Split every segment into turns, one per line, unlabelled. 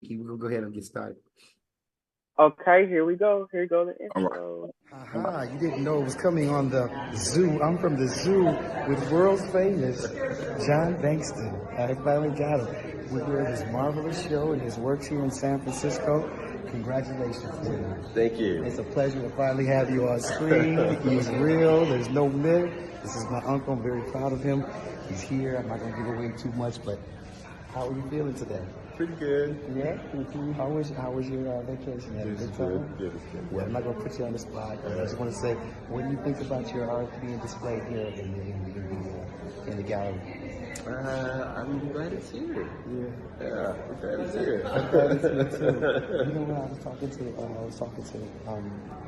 Kiki. We're gonna go ahead and get started.
Okay, here we go. Here we go, the
All right.
intro.
Aha, you didn't know it was coming on the zoo. I'm from the zoo with world famous John Bankston. I finally got him. We're here at his marvelous show and his works here in San Francisco. Congratulations, man.
Thank you.
It's a pleasure to finally have you on screen. He's real. There's no myth. This is my uncle. I'm very proud of him. He's here. I'm not going to give away too much, but how are you feeling today?
Pretty good.
Yeah? How was your vacation? Had a good time?
Good.
Well, I'm not going to put you on the spot. I just want to say, what do you think about your art being displayed here in the gallery?
I'm glad it's here. Yeah, I'm glad it's here.
I'm glad it's here too. You know what? I was talking to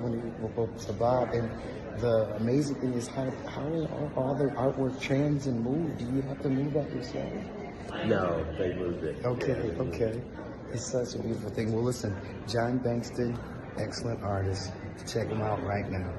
one of you, to Bob, and the amazing thing is how are all the artwork trends and move? Do you have to move that yourself?
No, they moved it.
Okay. It's such a beautiful thing. Well, listen, John Bankston, excellent artist. Check him out right now.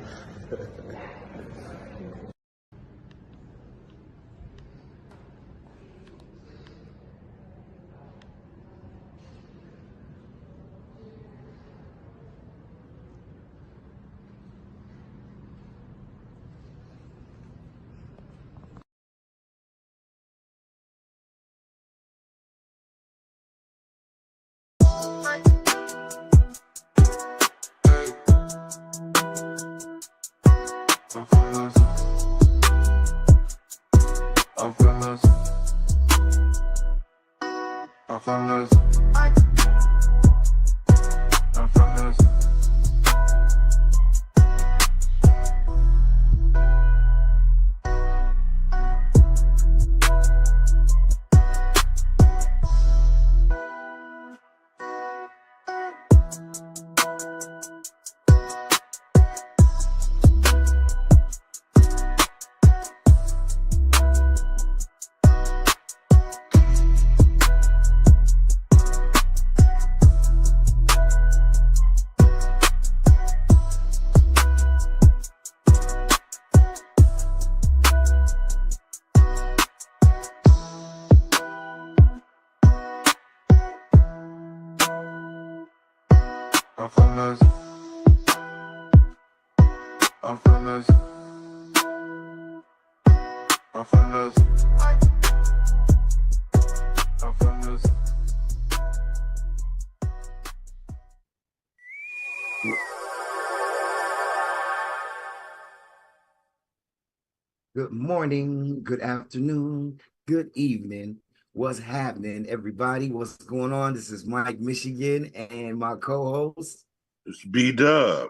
Good morning, good afternoon, good evening. What's happening, everybody? What's going on? This is Mike Michigan and my co-host.
It's B-Dub.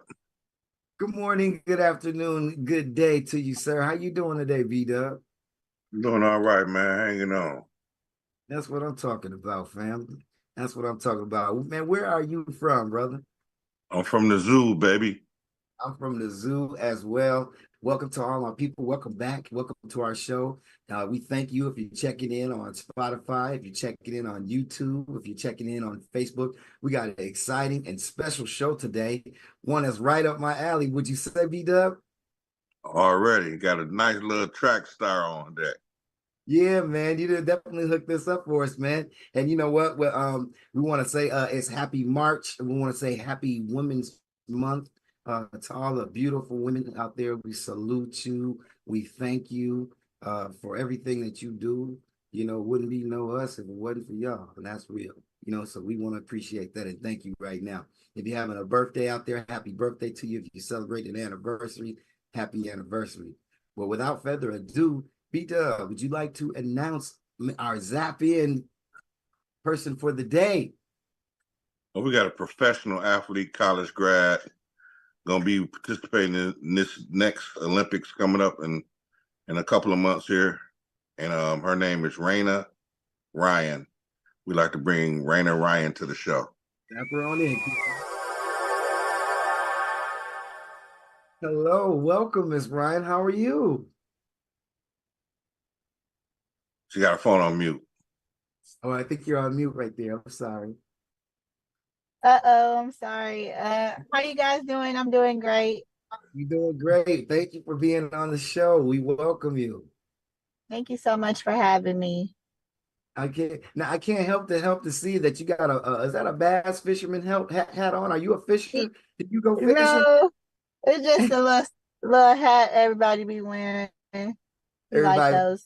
Good morning, good afternoon, good day to you, sir. How you doing today, B-Dub?
Doing all right, man. Hanging on.
That's what I'm talking about, fam. That's what I'm talking about. Man, where are you from, brother?
I'm from the zoo, baby.
I'm from the zoo as well. Welcome to all our people. Welcome back. Welcome to our show. We thank you if you're checking in on Spotify, if you're checking in on YouTube, if you're checking in on Facebook. We got an exciting and special show today. One that's right up my alley. Would you say, B-Dub?
Already got a nice little track star on deck.
Yeah, man, you did definitely hook this up for us, man. And you know what? Well, we want to say it's Happy March. We want to say Happy Women's Month. To all the beautiful women out there, we salute you. We thank you for everything that you do. You know, wouldn't be no us if it wasn't for y'all, and that's real. You know, so we want to appreciate that and thank you right now. If you're having a birthday out there, happy birthday to you. If you celebrate an anniversary, happy anniversary. Well, without further ado, B-Dub, would you like to announce our Zap In person for the day?
Well, we got a professional athlete, college grad, going to be participating in this next Olympics coming up in a couple of months here. And her name is Raina Ryan. We'd like to bring Raina Ryan to the show.
Zap her on in. Hello, welcome, Miss Ryan. How are you?
She got her phone on mute.
Oh, I think you're on mute right there. I'm sorry.
I'm sorry. How you guys doing? I'm doing great.
You're doing great. Thank you for being on the show. We welcome you.
Thank you so much for having me.
I can't help to see that you got is that a bass fisherman hat on? Are you a fisher? Did you go fishing?
No, it's just a little hat everybody be wearing. You like
Everybody
those?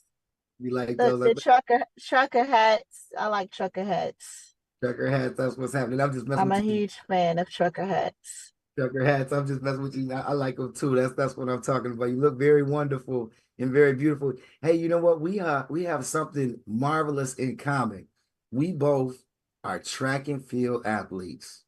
be like those
The trucker hats. I like trucker hats.
trucker hats. That's what's happening. I'm just messing
I'm a
with you.
huge fan of trucker hats.
Trucker hats. I'm just messing with you. I like them too. That's what I'm talking about. You look very wonderful and very beautiful. Hey, you know what? We have something marvelous in common. We both are track and field athletes.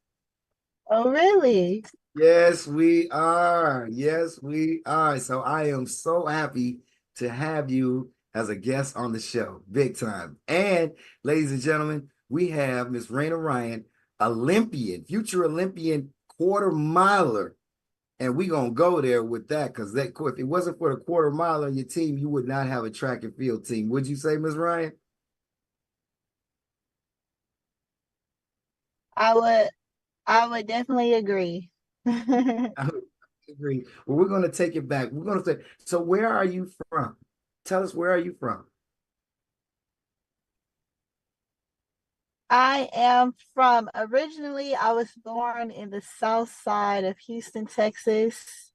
Oh, really?
Yes, we are. Yes, we are. So I am so happy to have you as a guest on the show, big time. And ladies and gentlemen, we have Miss Raina Ryan, Olympian, future Olympian quarter miler. And we're gonna go there with that because that if it wasn't for the quarter mile on your team, you would not have a track and field team. Would you say, Miss Ryan?
I would I would definitely agree.
I would agree. Well, we're gonna take it back. We're gonna say, so where are you from? Tell us, where are you from?
I am from originally, I was born in the south side of Houston, Texas,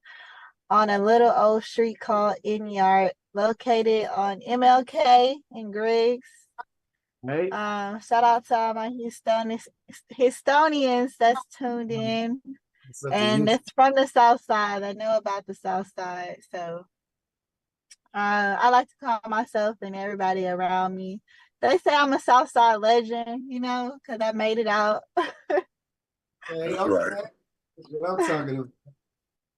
on a little old street called Inyard, located on MLK in Griggs.
Right.
Shout out to all my Houstonians that's tuned in and that's from the south side. I know about the south side. So I like to call myself and everybody around me. They say I'm a south side legend, because I made it out.
Okay,
That's
okay.
right.
That's what I'm talking about.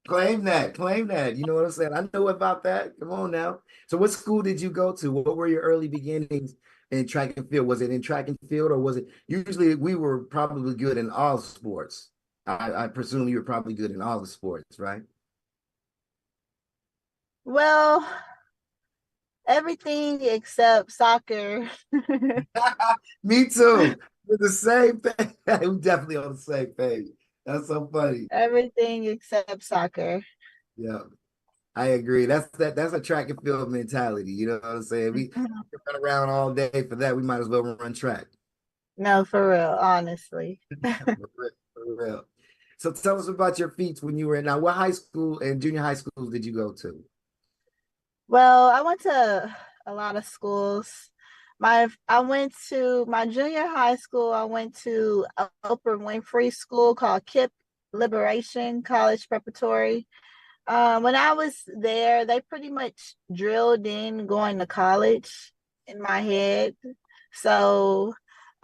Claim that, claim that. You know what I'm saying? I know about that. Come on now. So what school did you go to? What were your early beginnings in track and field? Was it in track and field or was it usually we were probably good in all sports? I presume you were probably good in all the sports, right?
Well, everything except soccer.
Me too. We're the same thing. We definitely on the same page. That's so funny.
Everything except soccer.
Yeah. I agree. That's a track and field mentality. You know what I'm saying? We run around all day for that. We might as well run track.
No, for real, honestly.
For real. So tell us about your feats when you were in. Now, what high school and junior high schools did you go to?
Well, I went to a lot of schools. I went to my junior high school. I went to Oprah Winfrey School called KIPP Liberation College Preparatory. When I was there, they pretty much drilled in going to college in my head. So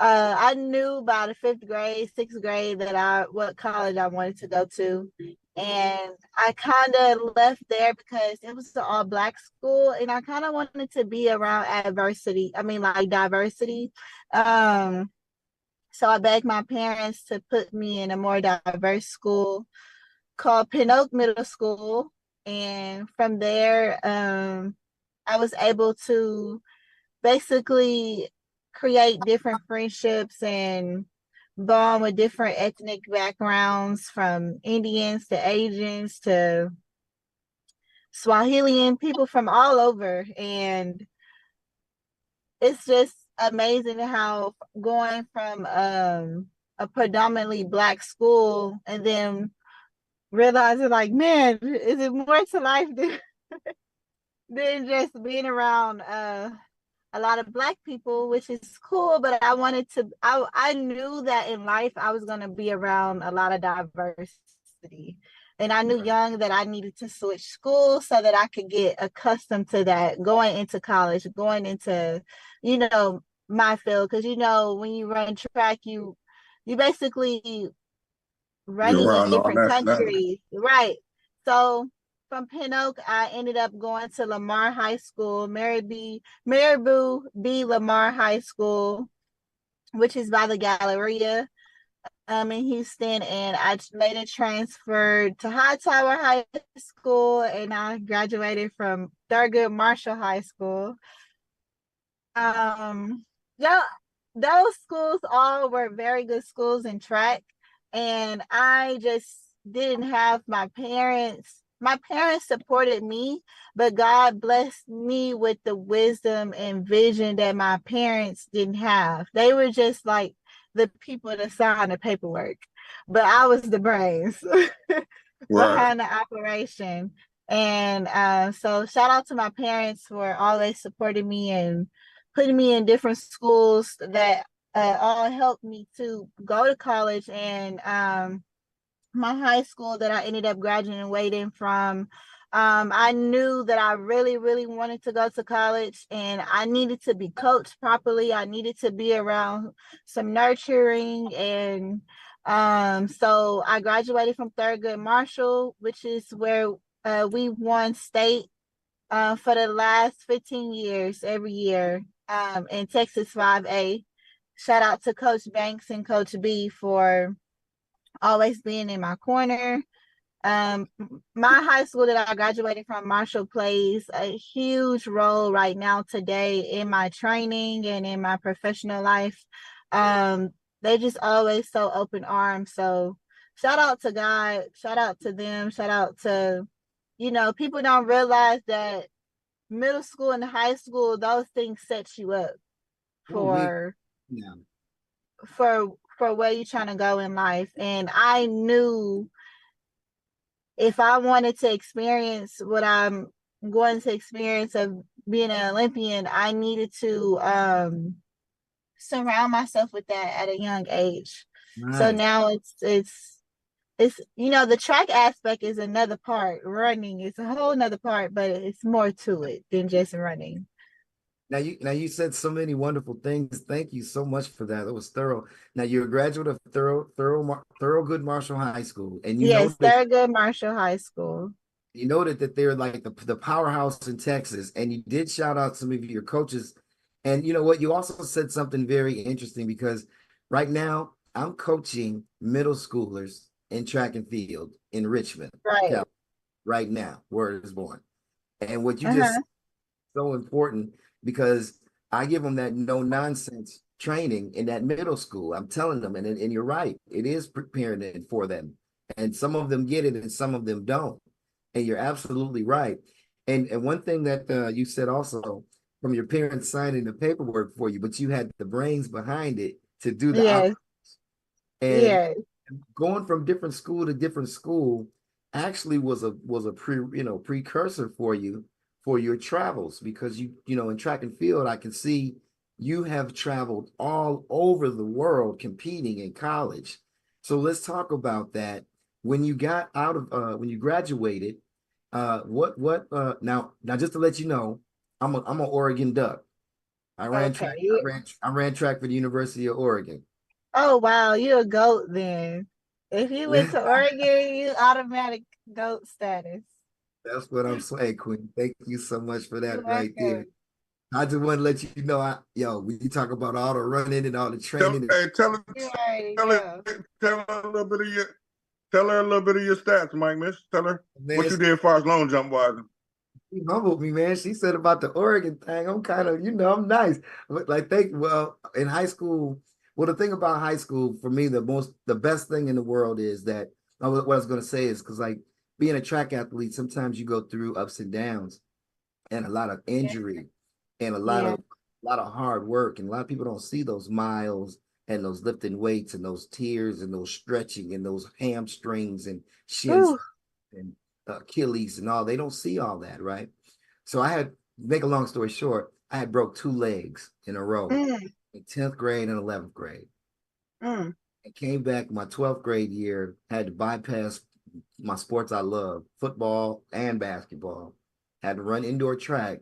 I knew by the fifth grade, sixth grade that what college I wanted to go to. And I kind of left there because it was an all black school and I kind of wanted to be around adversity. I mean, like diversity. So I begged my parents to put me in a more diverse school called Pin Oak Middle School. And from there, I was able to basically create different friendships and bond with different ethnic backgrounds from Indians to Asians to Swahilian people from all over. And it's just amazing how going from a predominantly black school and then realizing like, man, is it more to life than just being around a lot of black people, which is cool, but I knew that in life I was going to be around a lot of diversity. And I knew young that I needed to switch schools so that I could get accustomed to that going into college, going into, my field. Because, when you run track, you basically
You're
running in
around all
different
nationalities.
countries. Right. So from Pin Oak, I ended up going to Lamar High School, Maribou B. Lamar High School, which is by the Galleria in Houston. And I later transferred to Hightower High School and I graduated from Thurgood Marshall High School. Yeah, those schools all were very good schools in track. And I just didn't have my parents my parents supported me, but God blessed me with the wisdom and vision that my parents didn't have. They were just like the people that signed the paperwork, but I was the brains
Right.
behind the operation. And so shout out to my parents for always supporting me and putting me in different schools that all helped me to go to college. And my high school that I ended up graduating from, I knew that I really, really wanted to go to college and I needed to be coached properly. I needed to be around some nurturing. And so I graduated from Thurgood Marshall, which is where we won state for the last 15 years every year in Texas 5A. Shout out to Coach Banks and Coach B for always being in my corner. My high school that I graduated from, Marshall, plays a huge role right now today in my training and in my professional life. They just always so open arms. So shout out to God, shout out to them, shout out to, people don't realize that middle school and high school, those things set you up for
Yeah.
for where you're trying to go in life. And I knew if I wanted to experience what I'm going to experience of being an Olympian, I needed to surround myself with that at a young age. So
Nice.
now it's the track aspect is another part. Running is a whole another part, but it's more to it than just running.
Now you said so many wonderful things. Thank you so much for that. That was thorough. Now you're a graduate of Thorogood Marshall High School, and
Yes, Thurgood Marshall High School.
you noted that they're like the powerhouse in Texas, and you did shout out some of your coaches. And you know what? You also said something very interesting because right now I'm coaching middle schoolers in track and field in Richmond,
Right.
right now, where it is born. And what you just
Uh-huh.
said is so important because I give them that no nonsense training in that middle school. I'm telling them, and you're right, it is preparing it for them. And some of them get it and some of them don't. And you're absolutely right. And one thing that you said also from your parents signing the paperwork for you, but you had the brains behind it to do the
Yes.
and
Yes.
going from different school to different school actually was a precursor for you for your travels because in track and field I can see you have traveled all over the world competing in college. So let's talk about that. When you got out of when you graduated, what now just to let you know, I'm an Oregon Duck.
Okay.
I ran track for the University of Oregon.
Oh wow, you're a goat then. If you went to Oregon, you automatic goat status.
That's what I'm saying, Queen. Thank you so much for
You're
that right there.
welcome.
I just want to let you know, when you talk about all the running and all the training,
Tell her,
You already
tell her,
know.
tell her a little bit of your, tell her a little bit of your stats, Mike. Miss, tell her
man,
what you did as far as long jump wise.
she humbled me, man. She said about the Oregon thing. I'm kind of, I'm nice. But like, in high school, well, the thing about high school for me, the best thing in the world is that what I was going to say is because like being a track athlete, sometimes you go through ups and downs and a lot of
Yeah.
injury and
Yeah.
a lot of hard work. And a lot of people don't see those miles and those lifting weights and those tears and those stretching and those hamstrings and shins
Whew.
and Achilles and all. They don't see all that, right? So make a long story short, I had broke two legs in a row
Mm,
in 10th grade and 11th grade.
mm.
I came back my 12th grade year, had to bypass my sports I love, football and basketball. Had to run indoor track,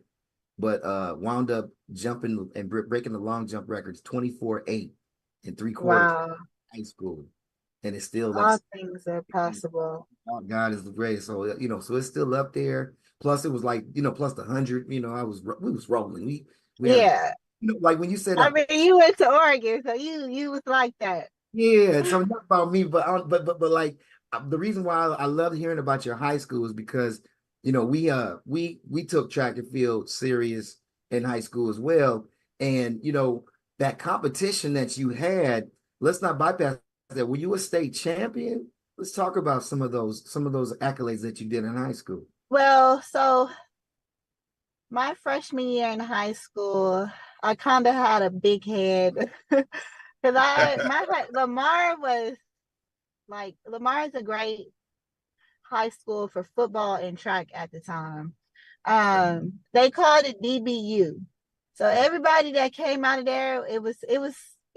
but wound up jumping and breaking the long jump records 24.8 in 3/4
Wow.
high school. And it's still like
All things are possible.
God is the greatest. So so it's still up there. Plus it was like, plus the 100, we was rolling. We had
Yeah.
like when you said
I mean, you went to Oregon, so you was like that.
yeah, so not about me, but like the reason why I love hearing about your high school is because we took track and field serious in high school as well, and that competition that you had. Let's not bypass that. Were you a state champion? Let's talk about some of those accolades that you did in high school.
Well, so my freshman year in high school, I kind of had a big head because Lamar was like Lamar is a great high school for football and track at the time. They called it DBU. So everybody that came out of there, it was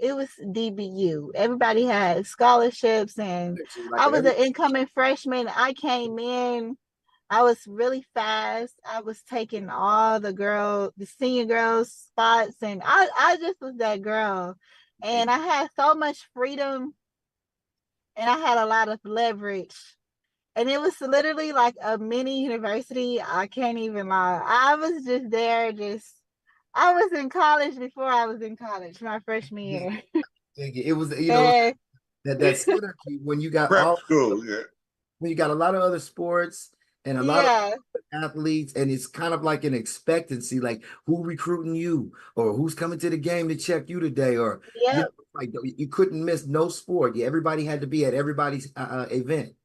DBU. Everybody had scholarships, and
Like
I was
every
an incoming freshman. I came in. I was really fast. I was taking all the senior girls spots, and I just was that girl. And I had so much freedom, and I had a lot of leverage. And it was literally like a mini university. I can't even lie. I was just there, I was in college before I was in college, my freshman year.
it was,
And
that synergy when you got
Prep
all
school, yeah.
when you got a lot of other sports and a lot of
yeah,
athletes, and it's kind of like an expectancy, like who recruiting you or who's coming to the game to check you today, or
yeah.
like you couldn't miss no sport. Yeah, everybody had to be at everybody's event.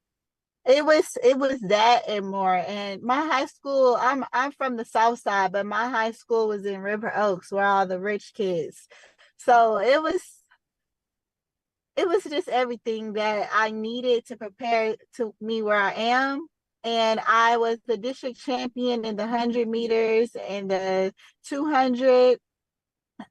It was that and more. And my high school, I'm from the South Side, but my high school was in River Oaks, where all the rich kids. So it was just everything that I needed to prepare to me where I am. And I was the district champion in the 100 meters and the 200,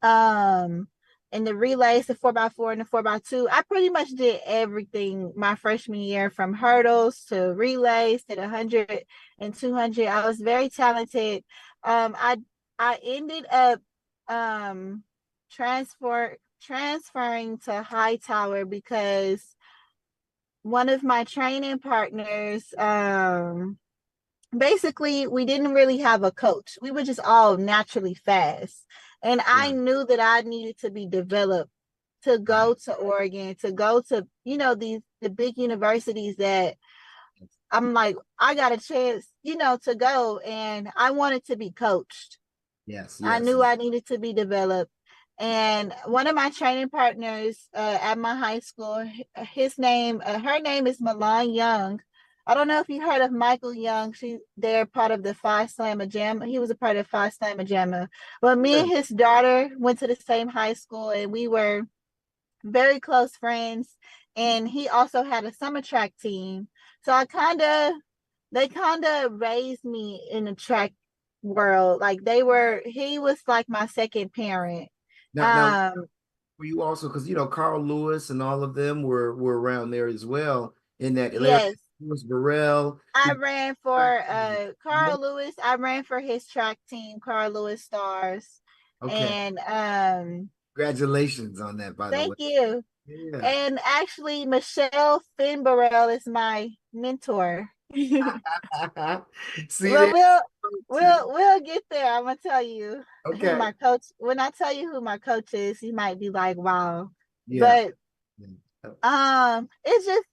um, and the relays, the 4x4 and the 4x2. I pretty much did everything my freshman year, from hurdles to relays to the 100 and 200. I was very talented. I ended up transferring to Hightower because one of my training partners, basically we didn't really have a coach. We were just all naturally fast. And I
Right.
knew that I needed to be developed to go
Right.
to Oregon, to go to, the big universities that I'm like, I got a chance, to go, and I wanted to be coached.
Yes,
I
yes.
knew I needed to be developed. And one of my training partners at my high school, her name is Milan Young. I don't know if you heard of Michael Young. They're part of the Phi Slamma Jamma. He was a part of Phi Slamma Jamma. But me
Yeah.
and his daughter went to the same high school, and we were very close friends. And he also had a summer track team. So they kind of raised me in the track world. Like he was like my second parent.
Now,
Um,
were you also, because Carl Lewis and all of them were around there as well in that Larry
yes,
Lewis, Burrell.
I ran for Carl Lewis. I ran for his track team, Carl Lewis Stars.
Okay,
And
congratulations on that, by the
thank
way.
you.
Yeah.
And actually, Michelle Finbarrell is my mentor.
See
Well,
there.
we'll get there. I'm gonna tell you who
Okay.
my coach. When I tell you who my coach is, you might be like, "Wow!"
Yeah.
But it's just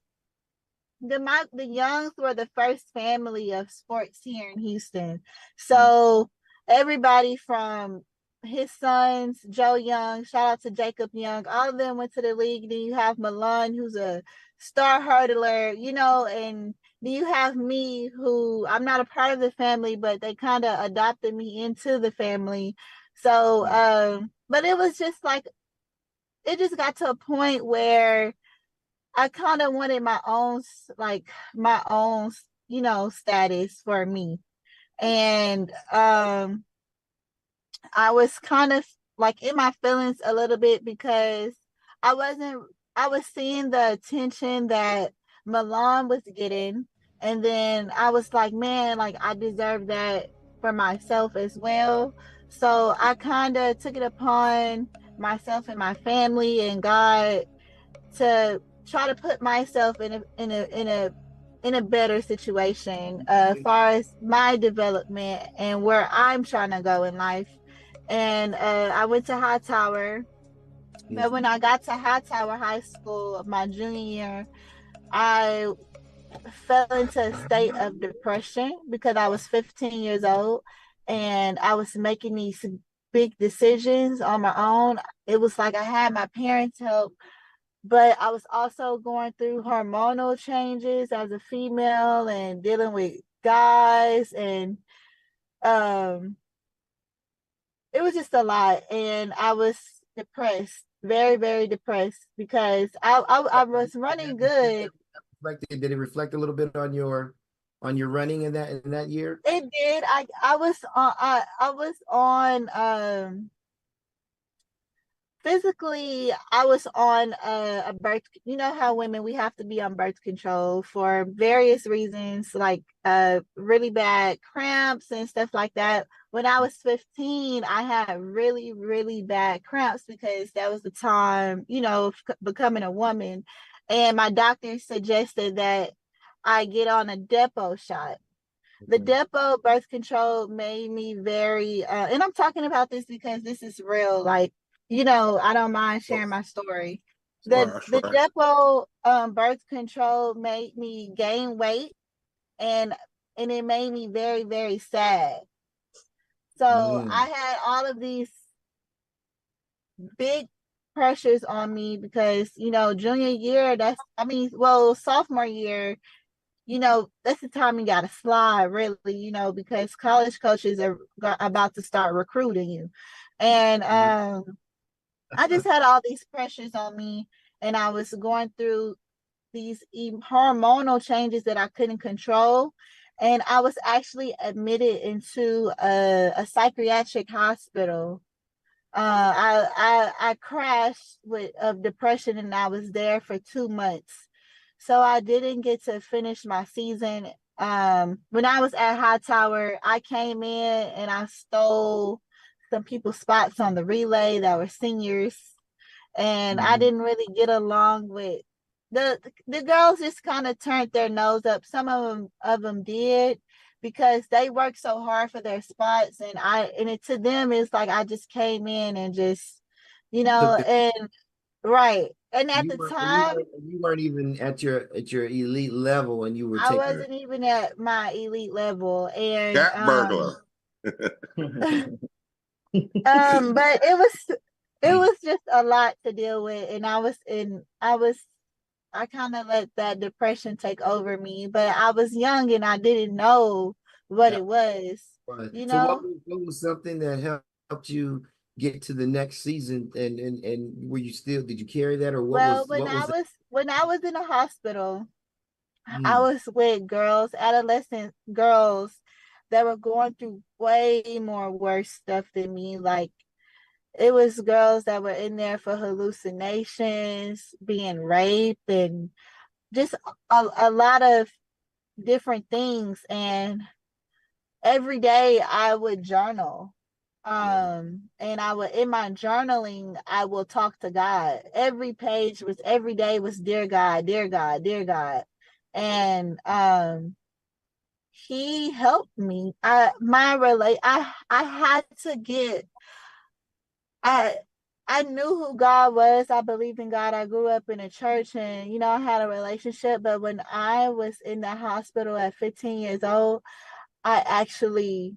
the Youngs were the first family of sports here in Houston. So everybody from his sons, Joe Young, shout out to Jacob Young, all of them went to the league. Then you have Milan, who's a star hurdler, and then you have me, who I'm not a part of the family, but they kind of adopted me into the family. So, but it was just like, it just got to a point where I kind of wanted my own, status for me. And I was kind of like in my feelings a little bit, because I wasn't I was seeing the attention that Milan was getting, and then I was like, man, like I deserve that for myself as well. So I kind of took it upon myself and my family and God to try to put myself in a better situation, as far as my development and where I'm trying to go in life. And I went to Hightower. But when I got to Hightower High School my junior year, I fell into a state of depression because I was 15 years old and I was making these big decisions on my own. It was like I had my parents' help, but I was also going through hormonal changes as a female and dealing with guys, and um it was just a lot, and I was depressed, very, very depressed, because I was running good.
Did it reflect a little bit on your running in that year?
It did. I was on physically, I was on a birth. You know how women, we have to be on birth control for various reasons, like really bad cramps and stuff like that. When I was 15, I had really, really bad cramps because that was the time, you know, of becoming a woman. And my doctor suggested that I get on a Depo shot. The Depo birth control made me very, and I'm talking about this because this is real. Like, you know, I don't mind sharing my story. The
Sure,
the
sure.
Depo birth control made me gain weight, and it made me very, very sad. So I
Mm.
had all of these big pressures on me because, you know, junior year, sophomore year, you know, that's the time you got to slide, really, you know, because college coaches are about to start recruiting you. And I just had all these pressures on me, and I was going through these hormonal changes that I couldn't control. And I was actually admitted into a psychiatric hospital. I crashed with of depression, and I was there for 2 months. So I didn't get to finish my season. When I was at Hightower, I came in and I stole some people's spots on the relay that were seniors, and I
Mhm.
didn't really get along with the girls. Just kind of turned their nose up. Some of them did, because they worked so hard for their spots, and to them it's like I just came in and just, you know,
Took the
and right. And at the time,
you weren't even at your elite level, and you were
I
taking
wasn't even at my elite level, and
Cat burglar.
but it was just a lot to deal with, and I kind of let that depression take over me, but I was young and I didn't know what
Yeah.
it was,
But
you
so
know?
what was something that helped you get to the next season, and were you still, did you carry that, or
Well,
what was it?
when I was in a hospital, I
Mm.
was with girls, adolescent girls that were going through way more worse stuff than me. Like, it was girls that were in there for hallucinations, being raped, and just a lot of different things. And every day I would journal.
Yeah.
And I would, in my journaling, I will talk to God. Every day was dear God, dear God, dear God. And he helped me. I had to get I I knew who God was. I believed in God. I grew up in a church, and, you know, I had a relationship. But when I was in the hospital at 15 years old, I actually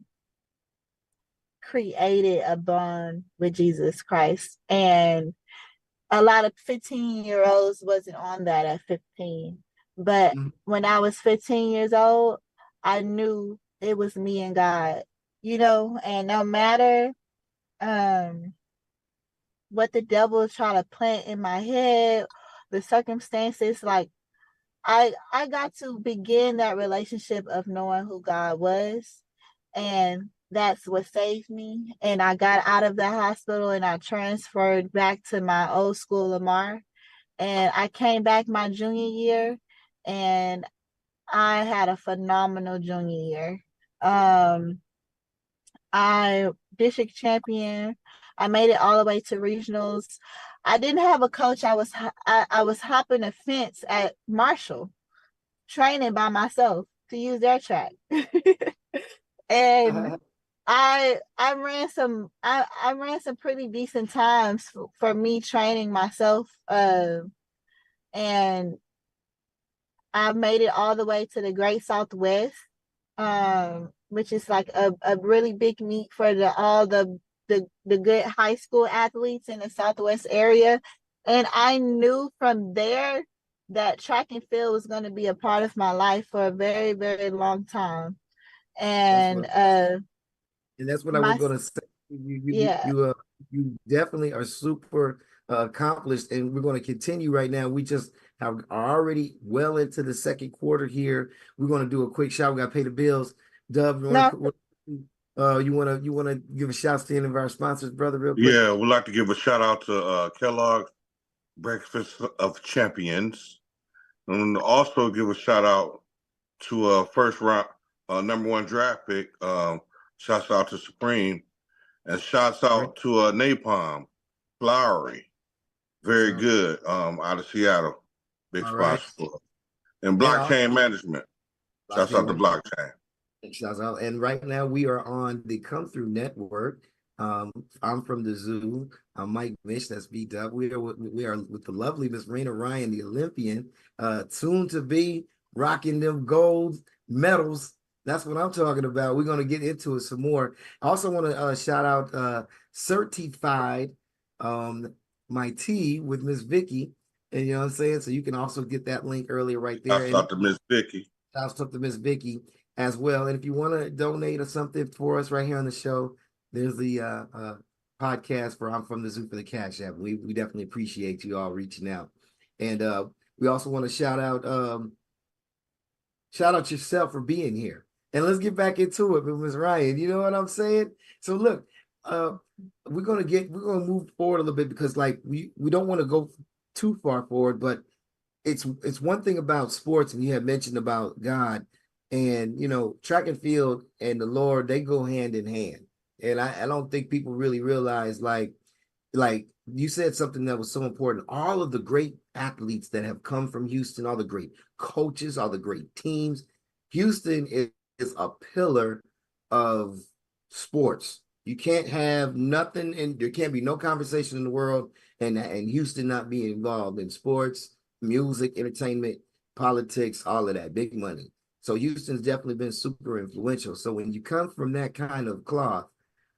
created a bond with Jesus Christ. And a lot of 15-year-olds wasn't on that at 15. But
Mhm.
when I was 15 years old, I knew it was me and God, you know, and no matter um what the devil is trying to plant in my head, the circumstances, like I got to begin that relationship of knowing who God was, and that's what saved me. And I got out of the hospital and I transferred back to my old school, Lamar, and I came back my junior year, and I had a phenomenal junior year. Um, I district champion. I made it all the way to regionals. I didn't have a coach. I was hopping a fence at Marshall, training by myself to use their track. And I ran some pretty decent times for me training myself. And I made it all the way to the Great Southwest, which is like a really big meet for all the good high school athletes in the Southwest area. And I knew from there that track and field was going to be a part of my life for a very, very long time.
That's
And
what and that's what I was
my
gonna say.
yeah,
You definitely are super accomplished, and we're going to continue right now. We just are already well into the second quarter here. We're going to do a quick shot. We got to pay the bills. Dub,
no,
you want to give a shout to any of our sponsors, brother, real quick?
Yeah, we'd like to give a shout out to Kellogg's Breakfast of Champions, and also give a shout out to first round number one draft pick. Shouts out to Supreme, and shouts
All right.
out to Napalm Flowery. Very
So,
good. Out of Seattle. Big
all right.
sponsor for us. And
And also,
blockchain management. Shouts out to
blockchain.
blockchain.
Shouts out. And right now we are on the Come Through Network. I'm from the Zoo. I'm Mike Mish. That's B Dub. We are with the lovely Miss Rena Ryan, the Olympian, soon to be rocking them gold medals. That's what I'm talking about. We're gonna get into it some more. I also want to shout out Certified my tea with Miss Vicky. And you know what I'm saying? So you can also get that link earlier right there.
Shouts
And
out to Miss Vicky.
shouts out to Miss Vicky as well. And if you want to donate or something for us right here on the show, there's the podcast for I'm from the Zoo for the Cash App. We definitely appreciate you all reaching out. And we also want to shout out yourself for being here. And let's get back into it with Ms. Ryan. You know what I'm saying? So look, we're gonna move forward a little bit because like we don't want to go too far forward, but it's one thing about sports, and you had mentioned about God, and you know, track and field and the Lord, they go hand in hand. And I don't think people really realize like you said something that was so important. All of the great athletes that have come from Houston, all the great coaches, all the great teams, Houston is a pillar of sports. You can't have nothing, and there can't be no conversation in the world and Houston not being involved in sports, music, entertainment, politics, all of that, big money. So Houston's definitely been super influential. So when you come from that kind of cloth,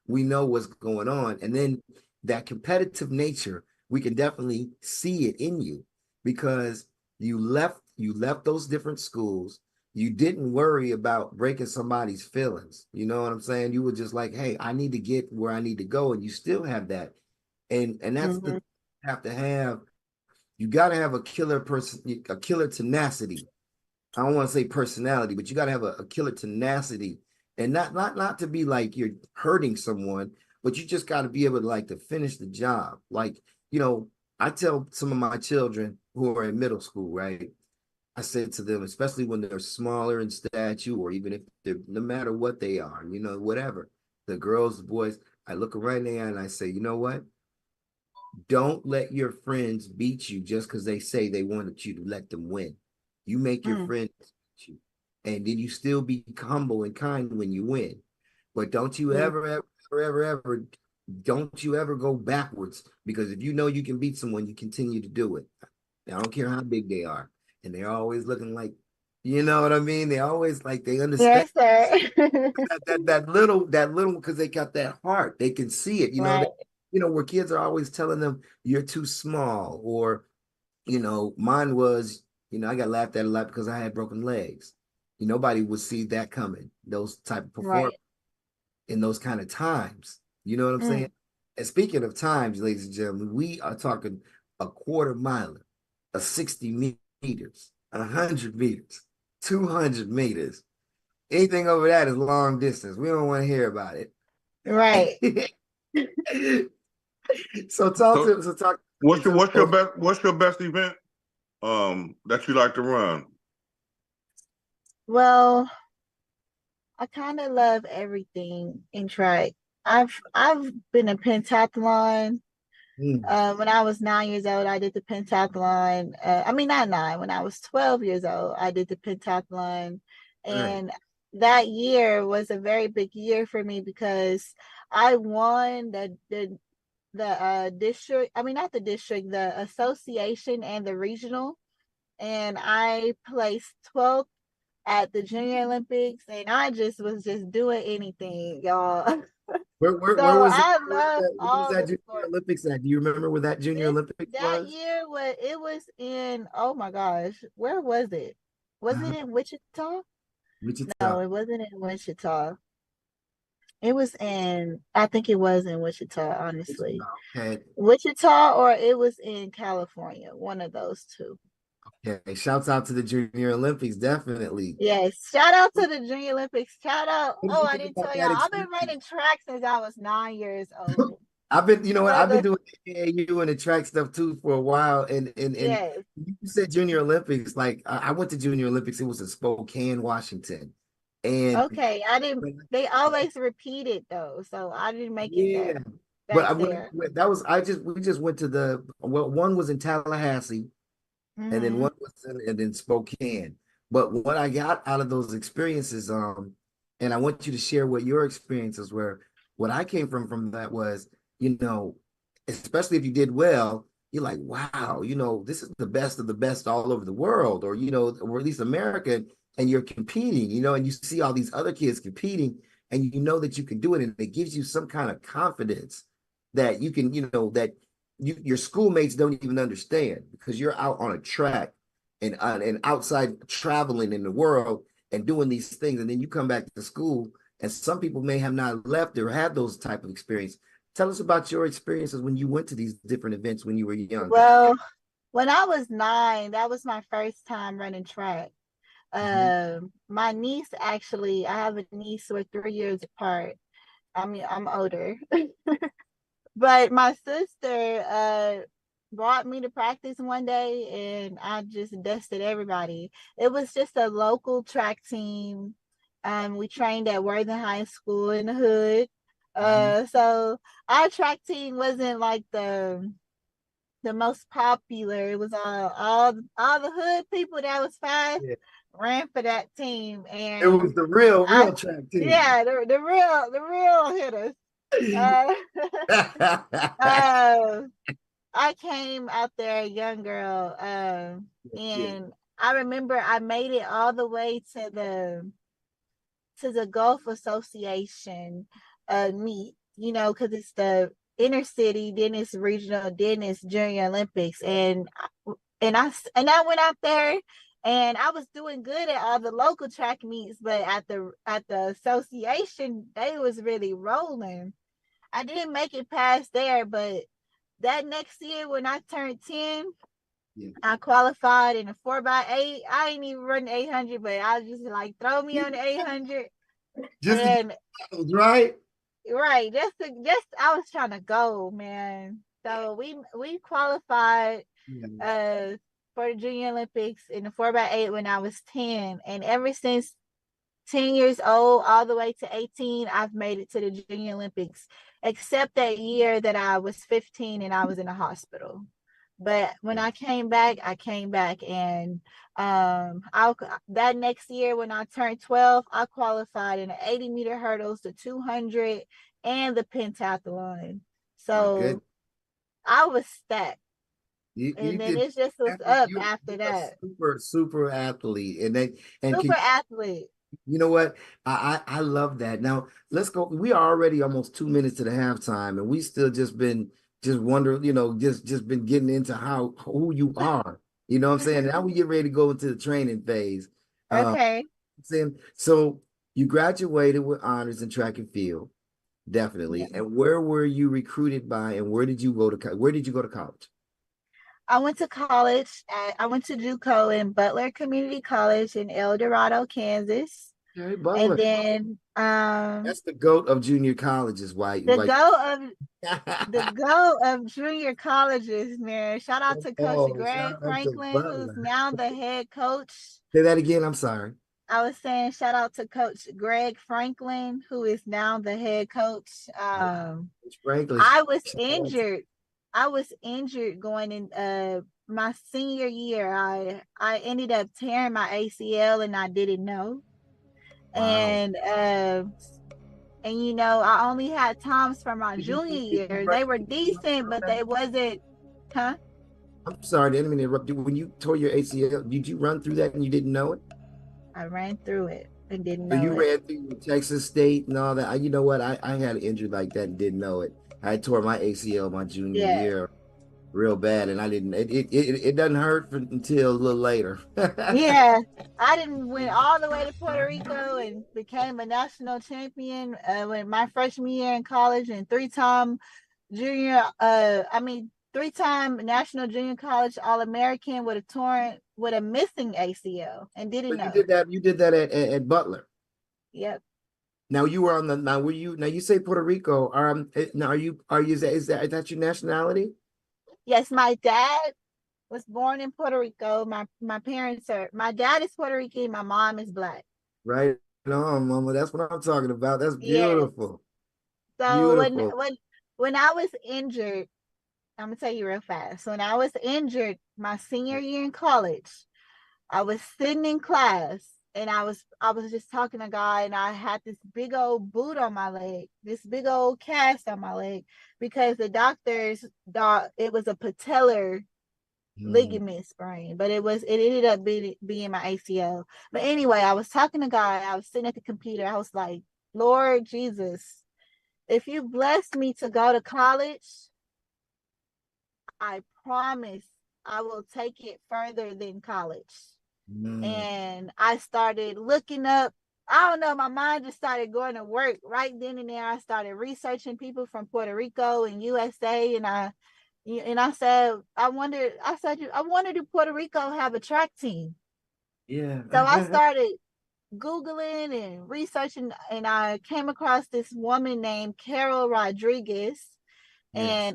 we know what's going on. And then that competitive nature, we can definitely see it in you because you left those different schools. You didn't worry about breaking somebody's feelings. You know what I'm saying? You were just like, hey, I need to get where I need to go. And you still have that. And that's
mhm,
the have to have you got to have a killer person, a killer tenacity. I don't want to say personality, but you got to have a killer tenacity, and not to be like you're hurting someone, but you just got to be able to like to finish the job. Like, you know, I tell some of my children who are in middle school, right? I said to them, especially when they're smaller in stature, or even if they're no matter what they are, you know, whatever, the girls, the boys, I look them right in the eye and I say, you know what? Don't let your friends beat you just because they say they wanted you to let them win. You make your
mm,
friends beat you, and then you still be humble and kind when you win. But don't you
mm.
ever, don't you ever go backwards because if you know you can beat someone, you continue to do it. I don't care how big they are, and they're always looking like, you know what I mean? They always like they understand
Yes, sir.
that little because they got that heart. They can see it.
Right.
Where kids are always telling them you're too small, or mine was, I got laughed at a lot because I had broken legs. Nobody would see that coming. Those type of perform
Right.
in those kind of times. You know what I'm saying?
Mm.
And speaking of times, ladies and gentlemen, we are talking a quarter miler, a 60 meters, 100 meters, 200 meters. Anything over that is long distance. We don't want to hear about
Right.
it. So talk
So
to so talk
what's
to
your best event that you like to run?
Well, I kind of love everything in track. I've been a pentathlon.
Mm,
When I was 9 years old, I did the pentathlon. I mean, not nine. When I was 12 years old, I did the pentathlon,
right.
and that year was a very big year for me because I won the district. I mean, not the district, the association and the regional, and I placed 12th at the Junior Olympics, and I just was just doing anything, y'all.
Where
So
was it?
I
Where was
love
where was
all
that
the
Junior
sports.
Olympics at? Do you remember where that Junior
This
Olympics
that
was?
year was it was in, oh my gosh, where was it? Was it
Uh-huh.
in Wichita? No,
Wichita.
it wasn't in Wichita. It was in, I think it was in Wichita, honestly.
Wichita. Okay.
Wichita, or it was in California, one of those two.
Okay. Shouts out to the Junior Olympics, definitely.
Yes, shout out to the Junior Olympics. Shout out.
What do
Oh,
you
I
think
didn't
about
tell y'all.
that
I've been
experience?
running track since I was 9 years old.
I've been, you know what?
So
I've been
the
doing AAU and the track stuff too for a while. And
yes,
you said Junior Olympics. Like I went to Junior Olympics. It was in Spokane, Washington. And
okay. I didn't. They always repeat it though, so I didn't make it
yeah,
that
but
back
I
there.
that was we just went to the well, one was in Tallahassee, and then
Hmm.
one was in Spokane. But what I got out of those experiences, and I want you to share what your experiences were. What I came from that was, you know, especially if you did well, you're like, wow, this is the best of the best all over the world, or or at least America, and you're competing, and you see all these other kids competing, and you know that you can do it, and it gives you some kind of confidence that you can, that your schoolmates don't even understand because you're out on a track and outside traveling in the world and doing these things, and then you come back to school, and some people may have not left or had those type of experience. Tell us about your experiences when you went to these different events when you were young.
Well, when I was 9, that was my first time running track.
Mhm.
My niece actually, I have a niece, we're 3 years apart. I mean, I'm older. But my sister brought me to practice one day and I just dusted everybody. It was just a local track team. We trained at Worthing High School in the hood.
Mhm.
So our track team wasn't like the most popular. It was all the hood people that was fast
Yeah.
ran for that team.
It was
And
the real
I
track team.
yeah, the real hitters. Uh, uh, I came out there a young girl,
Yeah.
and I remember I made it all the way to the Gulf Association meet, because it's the inner city, then it's regional, then it's Junior Olympics, and I went out there. And I was doing good at all the local track meets, but at the association, they was really rolling. I didn't make it past there, but that next year when I turned 10,
Yeah.
I qualified in a 4x8. I ain't even running 800, but I was just like, throw me on the 800.
Just to get
And
those, right?
right, just I was trying to go, man. So we qualified
Yeah.
uh for the Junior Olympics in the 4x8 when I was 10. And ever since 10 years old all the way to 18, I've made it to the Junior Olympics, except that year that I was 15 and I was in the hospital. But when I came back, and I that next year when I turned 12, I qualified in the 80-meter hurdles, the 200, and the pentathlon.
My good.
So I was stacked,
You
and then
did
it just was up after
you're a
that.
super athlete, and
Super
can
athlete.
you know what? I love that. Now let's go. We are already almost 2 minutes to the halftime, and we still just wondering, just been getting into who you are. You know what I'm saying? Now we get ready to go into the training phase.
Okay.
Saying so you graduated with honors in track and field,
Yeah.
definitely. And where were you recruited by, and where did you go to college?
I went to college. I went to JUCO in Butler Community College in El Dorado, Kansas.
Okay,
And
Butler.
then
That's the goat of junior colleges.
the go of the go of junior colleges, man. Shout out to Coach
Oh,
Greg
shout out to
Franklin, who's
Butler.
now the head coach.
Say that again. I'm sorry.
I was saying shout out to Coach Greg Franklin, who is now the head coach.
Coach Franklin.
I was
Shout out to-
injured. I was injured going in my senior year. I ended up tearing my ACL and I didn't know.
Wow.
And I only had times for my junior
Did you
year.
run-
They were
did you
decent, but
run-
they wasn't, huh?
I'm sorry, I didn't mean to interrupt you. When you tore your ACL, did you run through that and you didn't know it?
I ran through it. and didn't
So
know
you
it.
ran through Texas State and all that. You know what? I had an injury like that and didn't know it. I tore my ACL my junior
Yeah.
year real bad, and I didn't. It doesn't hurt until a little later.
Yeah, I didn't went all the way to Puerto Rico and became a national champion when my freshman year in college, and junior, three-time national junior college All-American with a missing ACL and didn't
But you
know.
did that. You did that at Butler.
Yep.
Now you were on the. Now were you? Now you say Puerto Rico. Now are you? Is that your nationality?
Yes, my dad was born in Puerto Rico. My dad is Puerto Rican, my mom is Black.
Right on, Mama. That's what I'm talking about. That's
Yes.
beautiful.
So
Beautiful.
when I was injured, I'm gonna tell you real fast. When I was injured my senior year in college, I was sitting in class and I was just talking to God, and I had this big old boot on my leg, this big old cast on my leg, because the doctors thought it was a patellar ligament sprain, but it ended up being my ACL. But anyway, I was talking to God. I was sitting at the computer. I was like, Lord Jesus, if you bless me to go to college, I promise I will take it further than college. And I started looking up. I don't know, my mind just started going to work right then and there. I started researching people from Puerto Rico and USA, and I said, I wonder do Puerto Rico have a track team?
Yeah.
So I started Googling and researching, and I came across this woman named Carol Rodriguez.
Yes.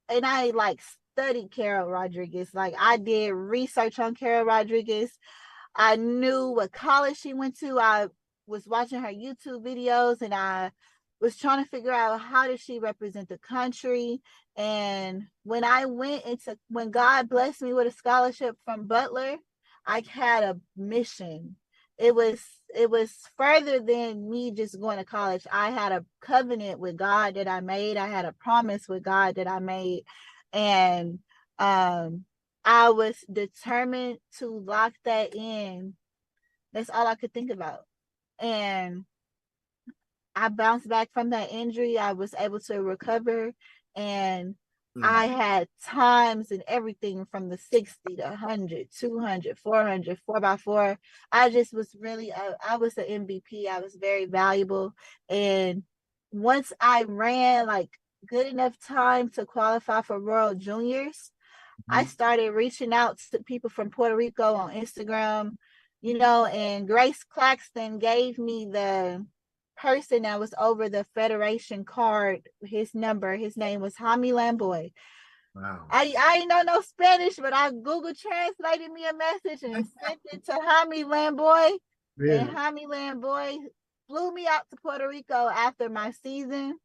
And I like studied Carol Rodriguez. Like, I did research on Carol Rodriguez. I knew what college she went to. I was watching her YouTube videos, and I was trying to figure out how did she represent the country. And when God blessed me with a scholarship from Butler, I had a mission. It was further than me just going to college. I had a covenant with God that I made. I had a promise with God that I made, and I was determined to lock that in. That's all I could think about. And I bounced back from that injury. I was able to recover, and I had times and everything from the 60 to 100, 200, 400, 4x4. I just was really, I was the MVP. I was very valuable. And once I ran like good enough time to qualify for World Juniors, I started reaching out to people from Puerto Rico on Instagram, and Grace Claxton gave me the person that was over the Federation card, his number. His name was Jaime Lamboy.
Wow.
I ain't know no Spanish, but I Google translated me a message and sent it to Jaime Lamboy.
Really?
And Jaime Lamboy flew me out to Puerto Rico after my season.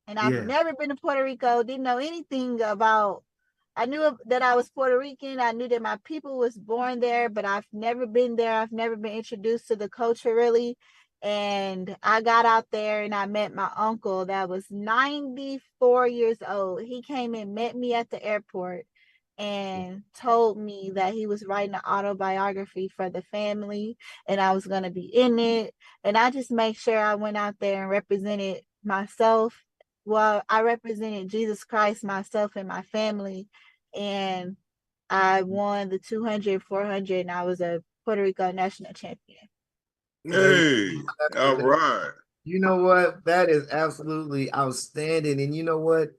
And I've never been to Puerto Rico, didn't know anything about. I knew that I was Puerto Rican. I knew that my people was born there, but I've never been there. I've never been introduced to the culture really. And I got out there and I met my uncle that was 94 years old. He came and met me at the airport and told me that he was writing an autobiography for the family and I was going to be in it. And I just made sure I went out there and represented myself. Well, I represented Jesus Christ, myself, and my family. And I won the 200, 400, and I was a Puerto Rico national champion.
Hey, all right.
You know what? That is absolutely outstanding. And you know what?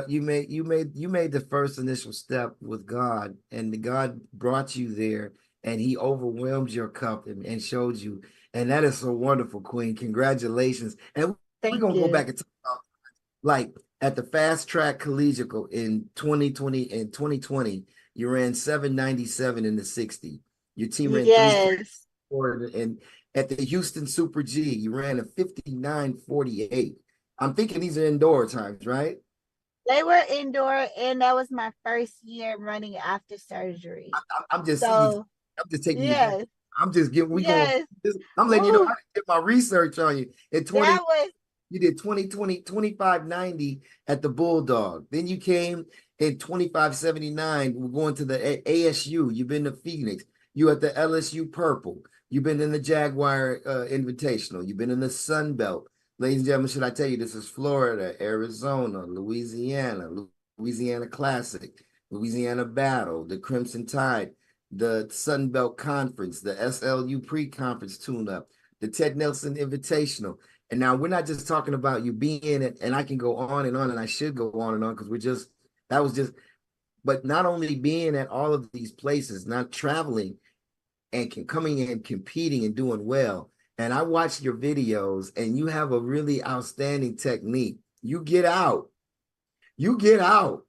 You made the first initial step with God, and God brought you there, and He overwhelmed your cup and showed you. And that is so wonderful, Queen. Congratulations. And we're gonna go back and talk about, like, at the Fast Track Collegiate in 2020, you ran 797 in the 60. Your team ran 3 and at the Houston Super G, you ran a 59:48. I'm thinking these are indoor times, right?
They were indoor, and that was my first year running after surgery.
I'm just taking you back. I'm just giving I'm letting you know I did my research on you. In 20, you did 25:90 at the Bulldog. Then you came in 25:79. We're going to the ASU. You've been to Phoenix. You at the LSU Purple. You've been in the Jaguar Invitational. You've been in the Sun Belt. Ladies and gentlemen, should I tell you this is Florida, Arizona, Louisiana Classic, Louisiana Battle, the Crimson Tide, the Sun Belt Conference, the SLU Pre-Conference Tune-Up, the Ted Nelson Invitational. And now we're not just talking about you being in it, and I can go on, and I should go on because but not only being at all of these places, not traveling and coming in, competing and doing well. And I watched your videos and you have a really outstanding technique. You get out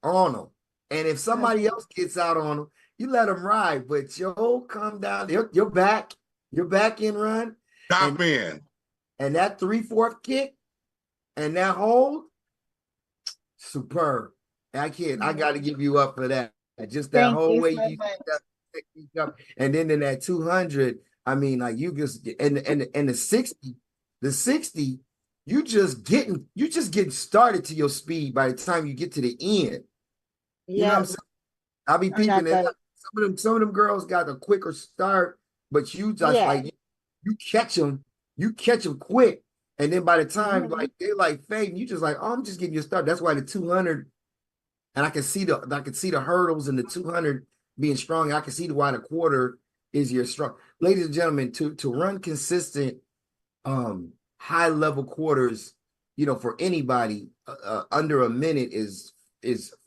on them. And if somebody else gets out on them, you let them ride, but you'll come down, you're back in run.
Top in.
And that 3/4 kick and that hold, superb. I got to give you up for that. Just that
Thank
whole
you
way
so
you
much.
technique up. And then in that 200, I mean, like you just and the 60, you just getting started to your speed by the time you get to the end. You know what I'm saying? I'll be peeping it up. Some of them girls got a quicker start, but you just like you catch them quick. And then by the time like they're like fading, you just like, oh, I'm just getting you a start. That's why the 200, and I can see the hurdles in the 200 being strong. I can see why the quarter is your strong. Ladies and gentlemen, to run consistent high level quarters, for anybody under a minute is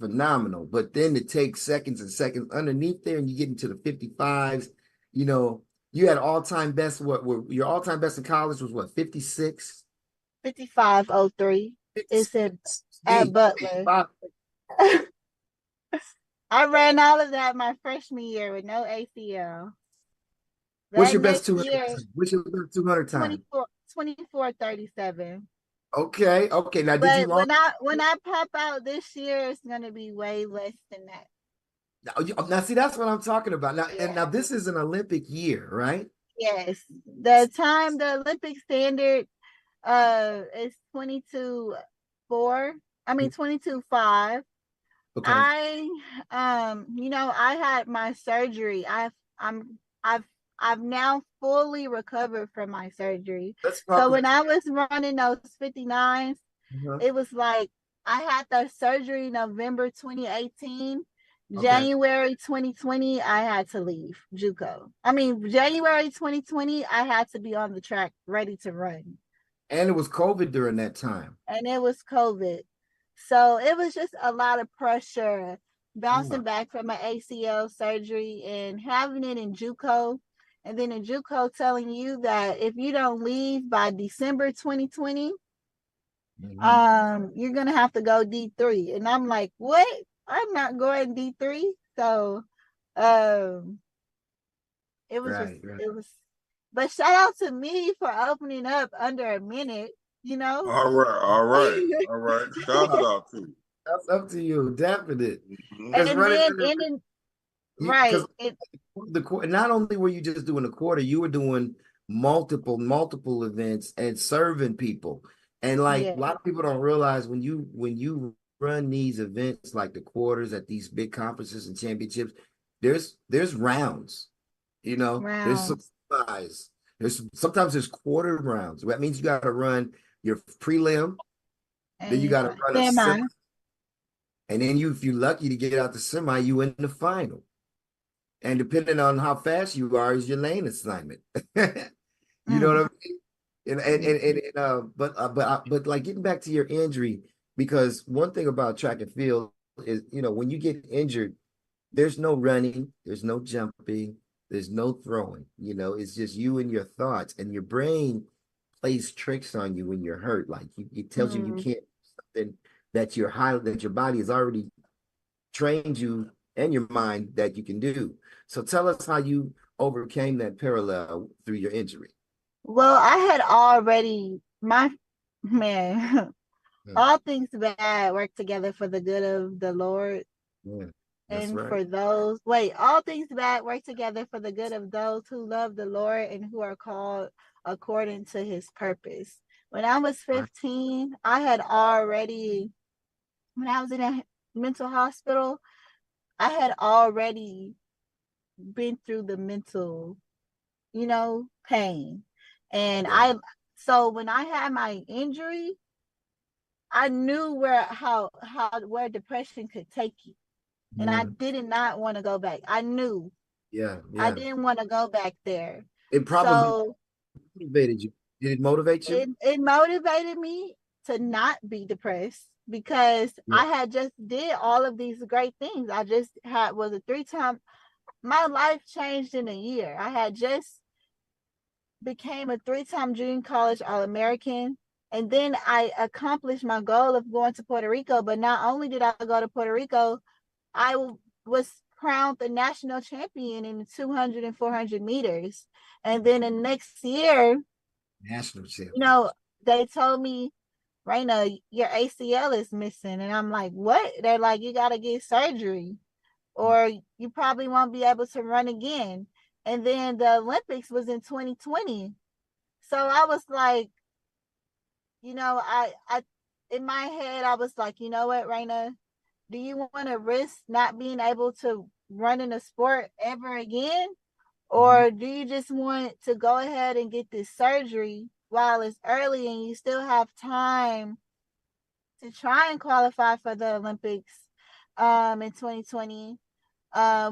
phenomenal. But then to take seconds and seconds underneath there and you get into the 55s, you had all-time best. Your all-time best in college was what, 56?
55:03. It's at Butler. I ran all of that my freshman year with no ACL.
What's your best 200? What's your best 200 time?
24:37.
Okay. Now, did you
when I pop out this year, it's gonna be way less than that.
Now, see, that's what I'm talking about. Now, and now this is an Olympic year, right?
Yes. The Olympic standard is 22:4. I mean 22:5.
Okay.
I had my surgery. I've now fully recovered from my surgery. So when I was running those 59s, it was like I had the surgery November 2018. January 2020, I had to leave JUCO. I mean, January 2020, I had to be on the track ready to run.
And it was COVID during that time.
So it was just a lot of pressure bouncing back from an ACL surgery and having it in JUCO. And then in JUCO telling you that if you don't leave by December 2020, you're going to have to go D3. And I'm like, what? I'm not going D3. So it was, but shout out to me for opening up under a minute,
All right. Shout out to you.
That's up to you, definitely.
And right.
Not only were you just doing a quarter, you were doing multiple events and serving people. And like a lot of people don't realize when you run these events like the quarters at these big conferences and championships, there's rounds, there's some size. Sometimes there's quarter rounds. That means you got to run your prelim, then you got to run a semi, and then if you're lucky to get out the semi, you in the final. And depending on how fast you are, is your lane assignment. You know what I mean? But like getting back to your injury, because one thing about track and field is, when you get injured, there's no running, there's no jumping, there's no throwing. It's just you and your thoughts, and your brain plays tricks on you when you're hurt. Like it tells you can't do something that your body has already trained you and your mind that you can do. So tell us how you overcame that parallel through your injury.
Well, I had already, all things bad work together for the good of the Lord.
Yeah,
and
right.
all things bad work together for the good of those who love the Lord and who are called according to his purpose. When I was 15, when I was in a mental hospital, I had already been through the mental pain. And
Yeah.
so when I had my injury, I knew where depression could take you. And I did not want to go back. I knew
Yeah,
I
yeah.
didn't want to go back there.
It probably
So
motivated you. Did it motivate you?
it motivated me to not be depressed because
Yeah.
I had just did all of these great things. I just was a 3-time. My life changed in a year. I had just became a 3-time junior college All-American. And then I accomplished my goal of going to Puerto Rico. But not only did I go to Puerto Rico, I was crowned the national champion in the 200 and 400 meters. And then the next year,
National champion.
they told me, Raina, your ACL is missing. And I'm like, what? They're like, you got to get surgery or you probably won't be able to run again. And then the Olympics was in 2020. So I was like, I in my head, I was like, you know what, Raina, do you want to risk not being able to run in a sport ever again? Or do you just want to go ahead and get this surgery while it's early and you still have time to try and qualify for the Olympics in 2020,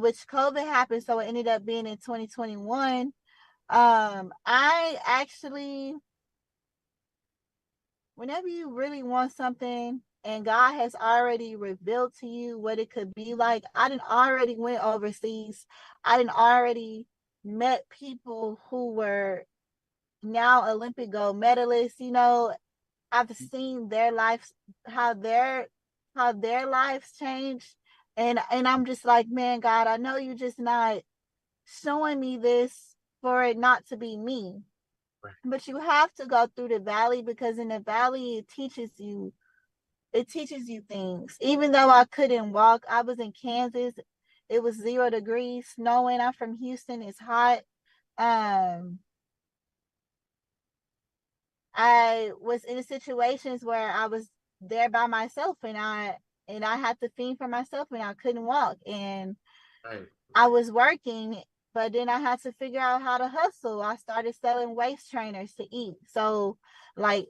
which COVID happened, so it ended up being in 2021. I actually, whenever you really want something and God has already revealed to you what it could be like, I done already went overseas. I done already met people who were now Olympic gold medalists. I've seen their lives, how their lives changed. And I'm just like, man, God, I know you just not showing me this for it not to be me.
Right.
But you have to go through the valley because in the valley it teaches you things. Even though I couldn't walk, I was in Kansas. It was 0 degrees, snowing. I'm from Houston, it's hot. I was in situations where I was there by myself and I had to fend for myself and I couldn't walk. And
Right.
I was working, but then I had to figure out how to hustle. I started selling waist trainers to eat. So like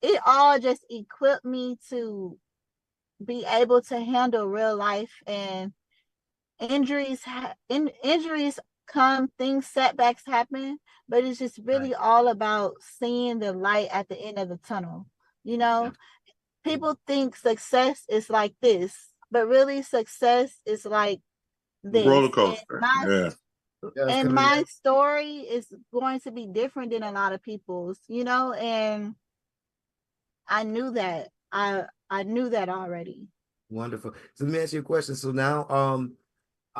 it all just equipped me to be able to handle real life. And injuries come, setbacks happen, but it's just really
Right.
all about seeing the light at the end of the tunnel.
Yeah.
People think success is like this, but really success is like this.
Roller coaster. Yeah.
Yeah, it's
And
coming.
my story is going to be different than a lot of people's, and I knew that. I knew that already.
Wonderful. So let me ask you a question. So now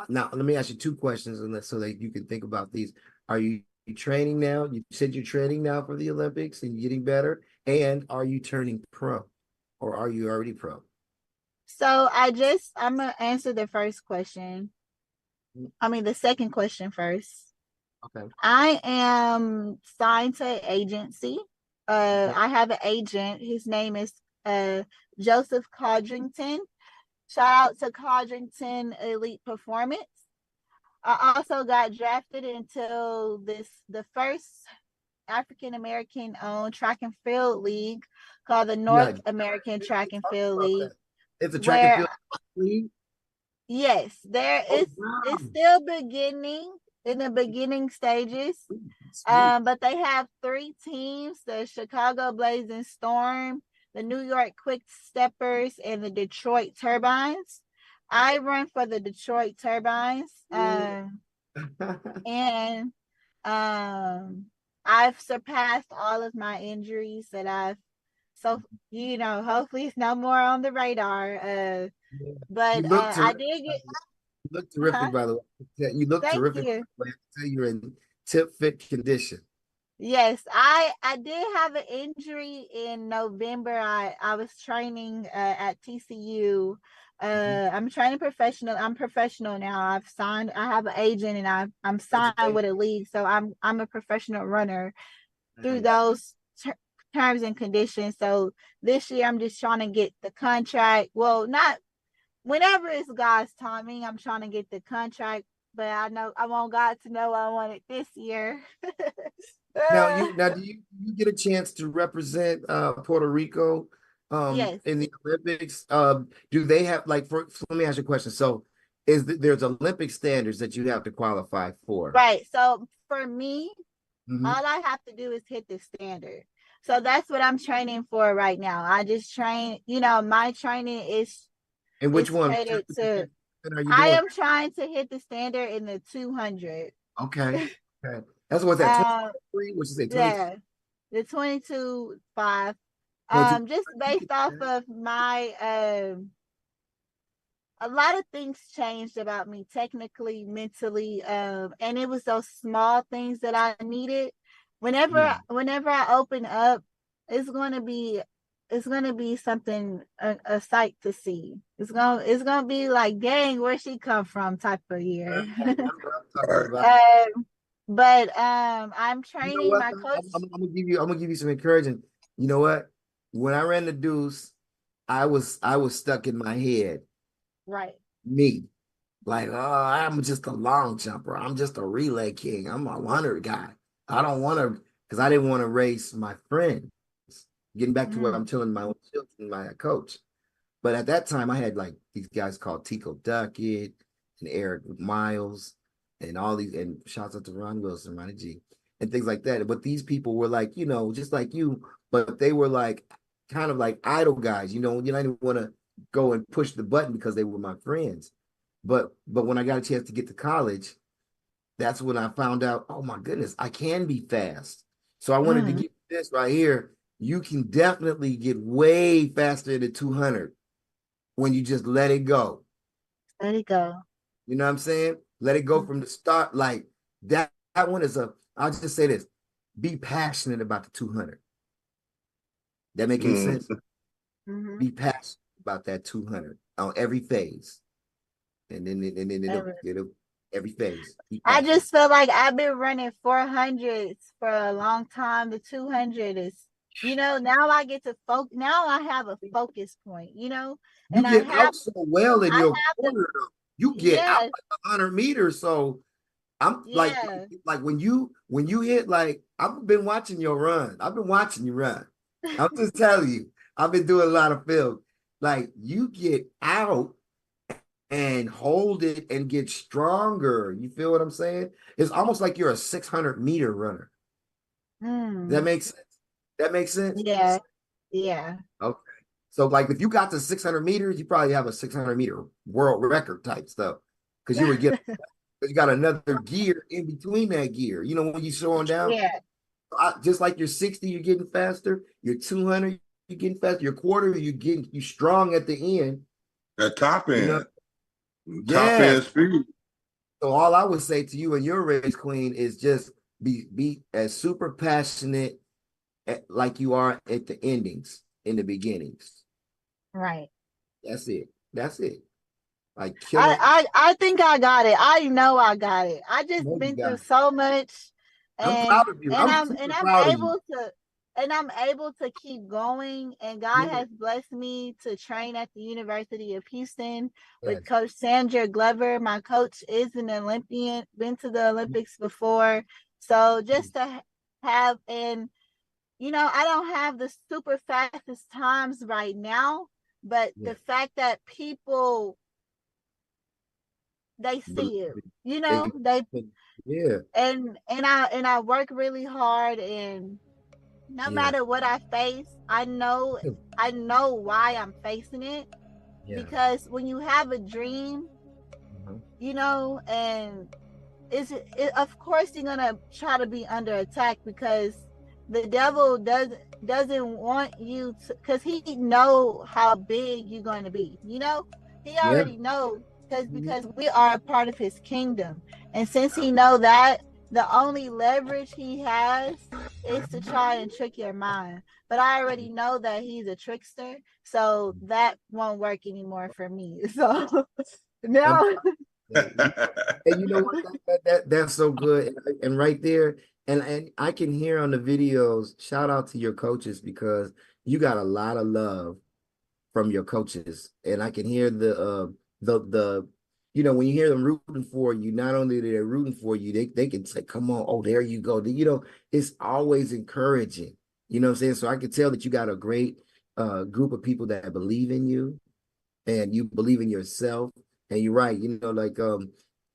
let me ask you two questions, so that you can think about these. Are you training now? You said you're training now for the Olympics and you're getting better. And are you turning pro, or are you already pro?
So I'm gonna answer the first question. I mean the second question first.
Okay.
I am signed to an agency. I have an agent. His name is Joseph Codrington. Shout out to Codrington Elite Performance. I also got drafted into the first African American owned track and field league called the North American Track and Field League.
It's a track and field league.
Yes, it's still beginning in the beginning stages. But they have 3 teams: the Chicago Blazing Storm, the New York Quick Steppers, and the Detroit Turbines. I run for the Detroit Turbines. And I've surpassed all of my injuries that hopefully it's no more on the radar. But I did get.
You look terrific, by the way. You look
Thank
terrific.
you.
I say you're in tip fit condition.
Yes, I did have an injury in November. I was training at TCU. I'm training professional. I'm professional now. I have an agent and I'm signed with a league, so I'm a professional runner through those terms and conditions. So this year I'm just trying to get the contract. Well, not whenever it's God's timing. I'm trying to get the contract but I want God to know I want it this year.
Now do you get a chance to represent Puerto Rico
Yes.
in the Olympics? Do they have like so let me ask you a question. So there's Olympic standards that you have to qualify for?
Right. So for me,
Mhm.
all I have to do is hit the standard. So that's what I'm training for right now. I just train, my training
And
is
which one?
catered to,
Are you
I
doing?
am trying to hit the standard in the 200.
Okay. Okay. That's what's that,
Um,
23? What you say, 22?
yeah, the 22.5.
22?
Just based off of my a lot of things changed about me technically, mentally, and it was those small things that I needed.
Yeah.
Whenever I open up, it's going to be something, a sight to see. It's gonna be like, dang, where she come from type of year.
That's what I'm talking about.
But I'm
You know
training
what,
my
though?
coach.
I'm gonna give you some encouragement. You know what? When I ran the deuce, I was stuck in my head.
Right.
Me. Like, oh, I'm just a long jumper. I'm just a relay king. I'm a 100 guy. I don't want to, because I didn't want to race my friends. Getting back to what I'm telling my own children, my coach. But at that time, I had like these guys called Tico Duckett and Eric Miles and all these, and shouts out to Ron Wilson, Ronnie G, and things like that. But these people were like, just like you, but they were like kind of like idol guys. You didn't want to go and push the button because they were my friends. But when I got a chance to get to college, that's when I found out, oh my goodness, I can be fast. So I wanted to
Mm.
give you this right here. You can definitely get way faster than 200 when you just let it go.
Let it go.
You know what I'm saying? Let it go from the start. Like that one is I'll just say this. Be passionate about the 200. That make any sense?
Mm-hmm.
Be passionate about that 200 on every phase. And then it'll every phase.
I just feel like I've been running 400s for a long time. The 200 is, now I get to focus. Now I have a focus point,
You
and
get out so well in
I
your
have
corner. You get out
yes,
like 100 meters. So I'm
yeah.
like when you hit, like, I've been watching your run. I've been watching you run. I'm just telling you, I've been doing a lot of film. Like, you get out and hold it and get stronger. You feel what I'm saying? It's almost like you're a 600-meter runner. Does that make sense? That makes sense?
Yeah, yeah.
Okay. So like if you got to 600 meters, you probably have a 600-meter world record type stuff. Because you would get because you got another gear in between that gear. When you're slowing down,
Yeah.
just like your 60, you're getting faster. Your 200, you're getting faster. Your quarter, you strong at the end.
That top
You know,
end. Top
yes.
end speed.
So all I would say to you and your race queen is just be as super passionate like you are at the endings in the beginnings.
Right.
That's it. That's it. Like killing.
I think I got it. I know I got it. I just
No, you
been through
got it.
so much,
I'm
and
proud of you.
and
I'm
I'm
super
and I'm
proud of you.
able to and I'm able to keep going. And God
Yeah.
has blessed me to train at the University of Houston
Yes.
with Coach Sandra Glover. My coach is an Olympian, been to the Olympics before. So just to have, and I don't have the super fastest times right now, but
Yeah.
the fact that people, they see it, they
Yeah.
and I work really hard, and no
Yeah.
matter what I face, I know why I'm facing it,
Yeah.
because when you have a dream, and of course you're gonna try to be under attack, because the devil doesn't want you to, because he know how big you're going to be. He
Yeah.
already knows, because we are a part of his kingdom, and since he know that, the only leverage he has is to try and trick your mind. But I already know that he's a trickster, so that won't work anymore for me. So now.
And you know what? That's so good. And right there, and I can hear on the videos, shout out to your coaches, because you got a lot of love from your coaches. And I can hear the when you hear them rooting for you, not only they're rooting for you, they can say, come on, oh, there you go. It's always encouraging. You know what I'm saying? So I can tell that you got a great group of people that believe in you and you believe in yourself. And you're right,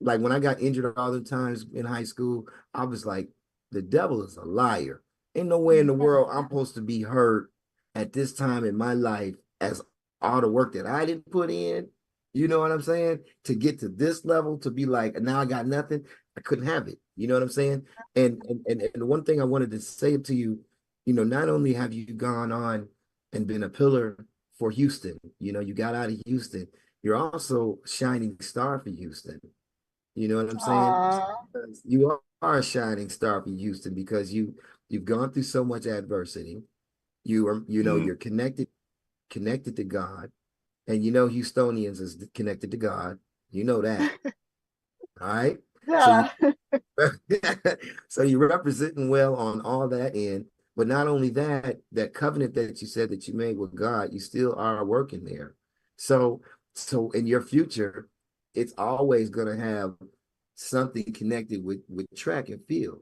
like when I got injured all the times in high school, I was like, the devil is a liar. Ain't no way in the world I'm supposed to be hurt at this time in my life as all the work that I didn't put in. You know what I'm saying? To get to this level, to be like, now I got nothing. I couldn't have it. You know what I'm saying? And the one thing I wanted to say to you, not only have you gone on and been a pillar for Houston, you got out of Houston, you're also a shining star for Houston. You know what I'm saying?
Aw.
You are a shining star for Houston because you've gone through so much adversity. You're connected to God, and Houstonians is connected to God. You know that. All right. So you
Yeah.
so you're representing well on all that end. But not only that, that covenant that you said that you made with God, you still are working there. So in your future, it's always going to have something connected with track and field.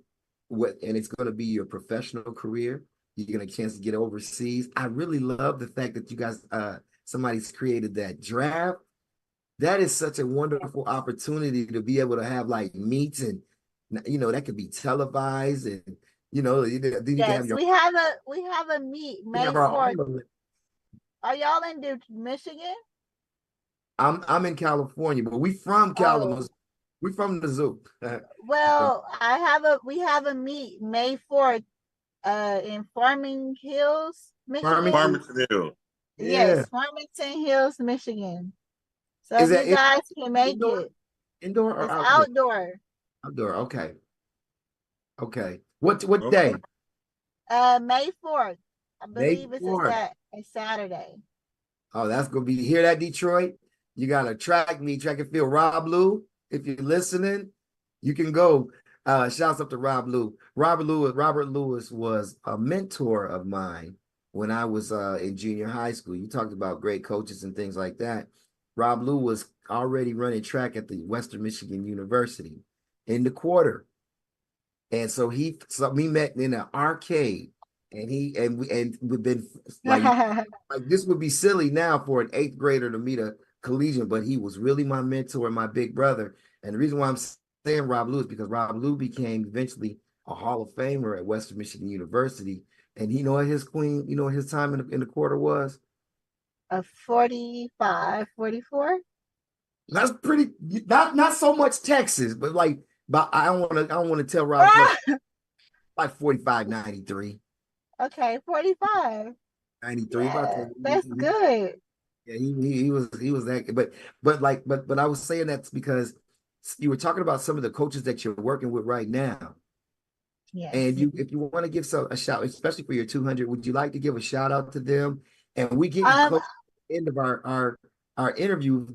And it's going to be your professional career. You're going to get a chance to get overseas. I really love the fact that you guys somebody's created that draft. That is such a wonderful opportunity to be able to have like meets and that could be televised and then you can have
Yes,
your
we have a meet
we
May
have our
4th.
own.
Are y'all in Michigan?
I'm in California, but we from
Oh,
Kalamazoo. We from the zoo.
well, we have a meet May 4th in Farming Hills, Michigan.
Farmington.
Farmington Hills.
Yeah.
Yes, Farmington Hills, Michigan. So
Is
if
that
you guys can make
indoor,
it,
indoor or
it's
outdoor?
outdoor.
Outdoor. Okay. Okay. What
Okay.
day?
May 4th. I
May
believe it's
4th.
a Saturday.
Oh, that's gonna be, hear that, Detroit? You gotta track and field. Rob Lou, if you're listening, you can go. Shouts up to Rob Lou. Robert Lewis was a mentor of mine when I was in junior high school. You talked about great coaches and things like that. Rob Lou was already running track at the Western Michigan University in the quarter. And so we met in an arcade, and we've been like this would be silly now for an eighth grader to meet a collegian, but he was really my mentor and my big brother. And the reason why I'm saying Rob Lou is because Rob Lou became eventually a Hall of Famer at Western Michigan University. And his time in the quarter was?
A 45, 44.
That's pretty, not so much Texas, but I don't want to tell Rob like 45, 93.
Okay, 45.
93, about
Yeah,
to,
that's good.
yeah, he was that, but I was saying that's because you were talking about some of the coaches that you're working with right now.
Yes.
And if you want to give a shout, especially for your 200, would you like to give a shout out to them? And we getting
Um,
close to the end of our interview.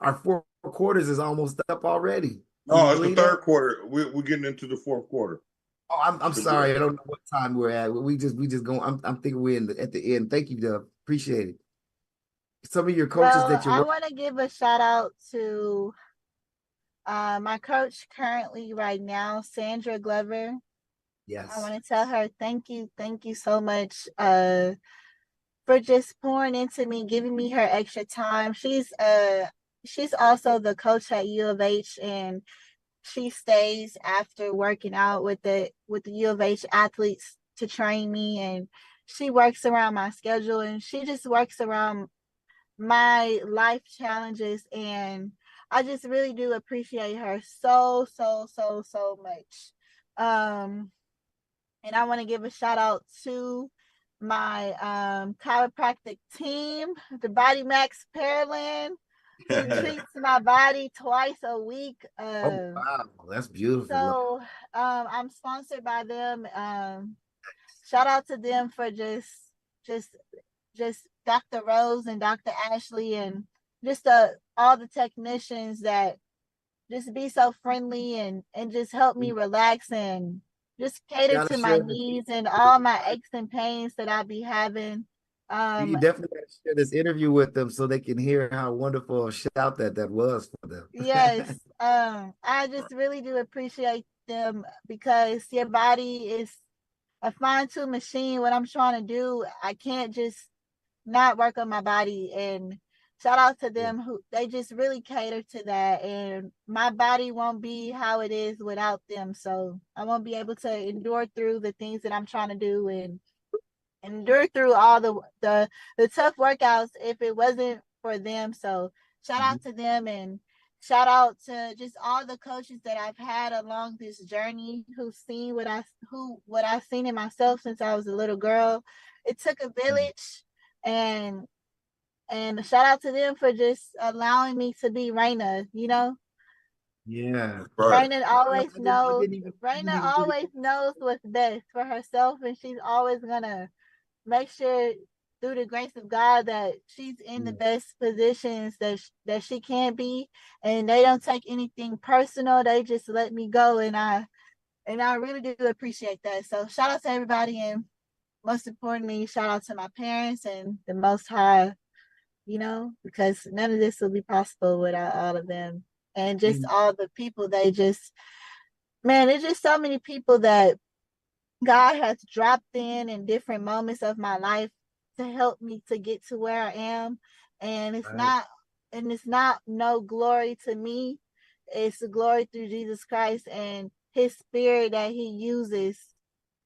Our 4 quarters is almost up already. Can you
Oh, it's the
believe that?
third quarter. We're getting into the fourth quarter.
Oh, I'm sorry. I don't know what time we're at. We just going. I'm thinking we're at the end. Thank you, Dub. Appreciate it. Some of your coaches
well,
that you're
I
working.
want to give a shout out to my coach currently right now, Sandra Glover. I
Yes.
want to tell her thank you so much for just pouring into me, giving me her extra time. She's also the coach at U of H, and she stays after working out with the U of H athletes to train me, and she works around my schedule, and she just works around my life challenges, and I just really do appreciate her so much. And I want to give a shout out to my chiropractic team, the Body Max Pearland, who treats my body twice a week.
Oh wow, that's beautiful.
So I'm sponsored by them. Shout out to them for just just Dr. Rose and Dr. Ashley, and just all the technicians that just be so friendly and just help me relax and just cater
Gotta
to my
share this.
needs and all my aches and pains that I be having.
You
Um,
definitely got to share this interview with them so they can hear how wonderful a shout that was for them.
yes, I just really do appreciate them because your body is a fine-tuned machine. What I'm trying to do, I can't just not work on my body. And shout out to
Yeah.
them who they just really cater to that. And my body won't be how it is without them. So I won't be able to endure through the things that I'm trying to do and endure through all the tough workouts if it wasn't for them. So shout
Mhm.
out to them and shout out to just all the coaches that I've had along this journey who've seen what I've seen in myself since I was a little girl. It took a village, and shout out to them for just allowing me to be Raina, you know.
Yeah.
Right.
Raina
I
always
didn't, I
knows
didn't even, I didn't
Raina
even think
always knows what's best for herself, and she's always gonna make sure through the grace of God that she's in the
yeah.
best positions that she can be, and they don't take anything personal. They just let me go, and I really do appreciate that. So shout out to everybody, and most importantly, shout out to my parents and the Most High, you know, because none of this would be possible without all of them, and just
Mm.
all the people. They just, man, it's just so many people that God has dropped in different moments of my life to help me to get to where I am. And
Right.
it's not no glory to me. It's the glory through Jesus Christ and his spirit that he uses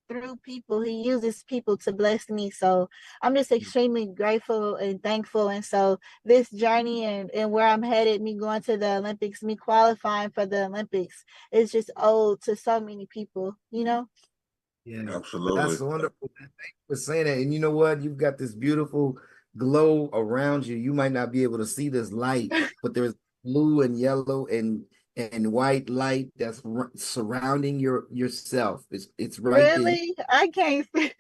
through people. He uses people to bless me. So I'm just extremely grateful and thankful. And so this journey and where I'm headed, me going to the Olympics, me qualifying for the Olympics, is just owed to so many people, you know?
Yeah,
Absolutely.
that's wonderful. Thank you for saying that. And you know what? You've got this beautiful glow around you. You might not be able to see this light, but there's blue and yellow and white light that's surrounding yourself. It's right there.
Really? I can't see.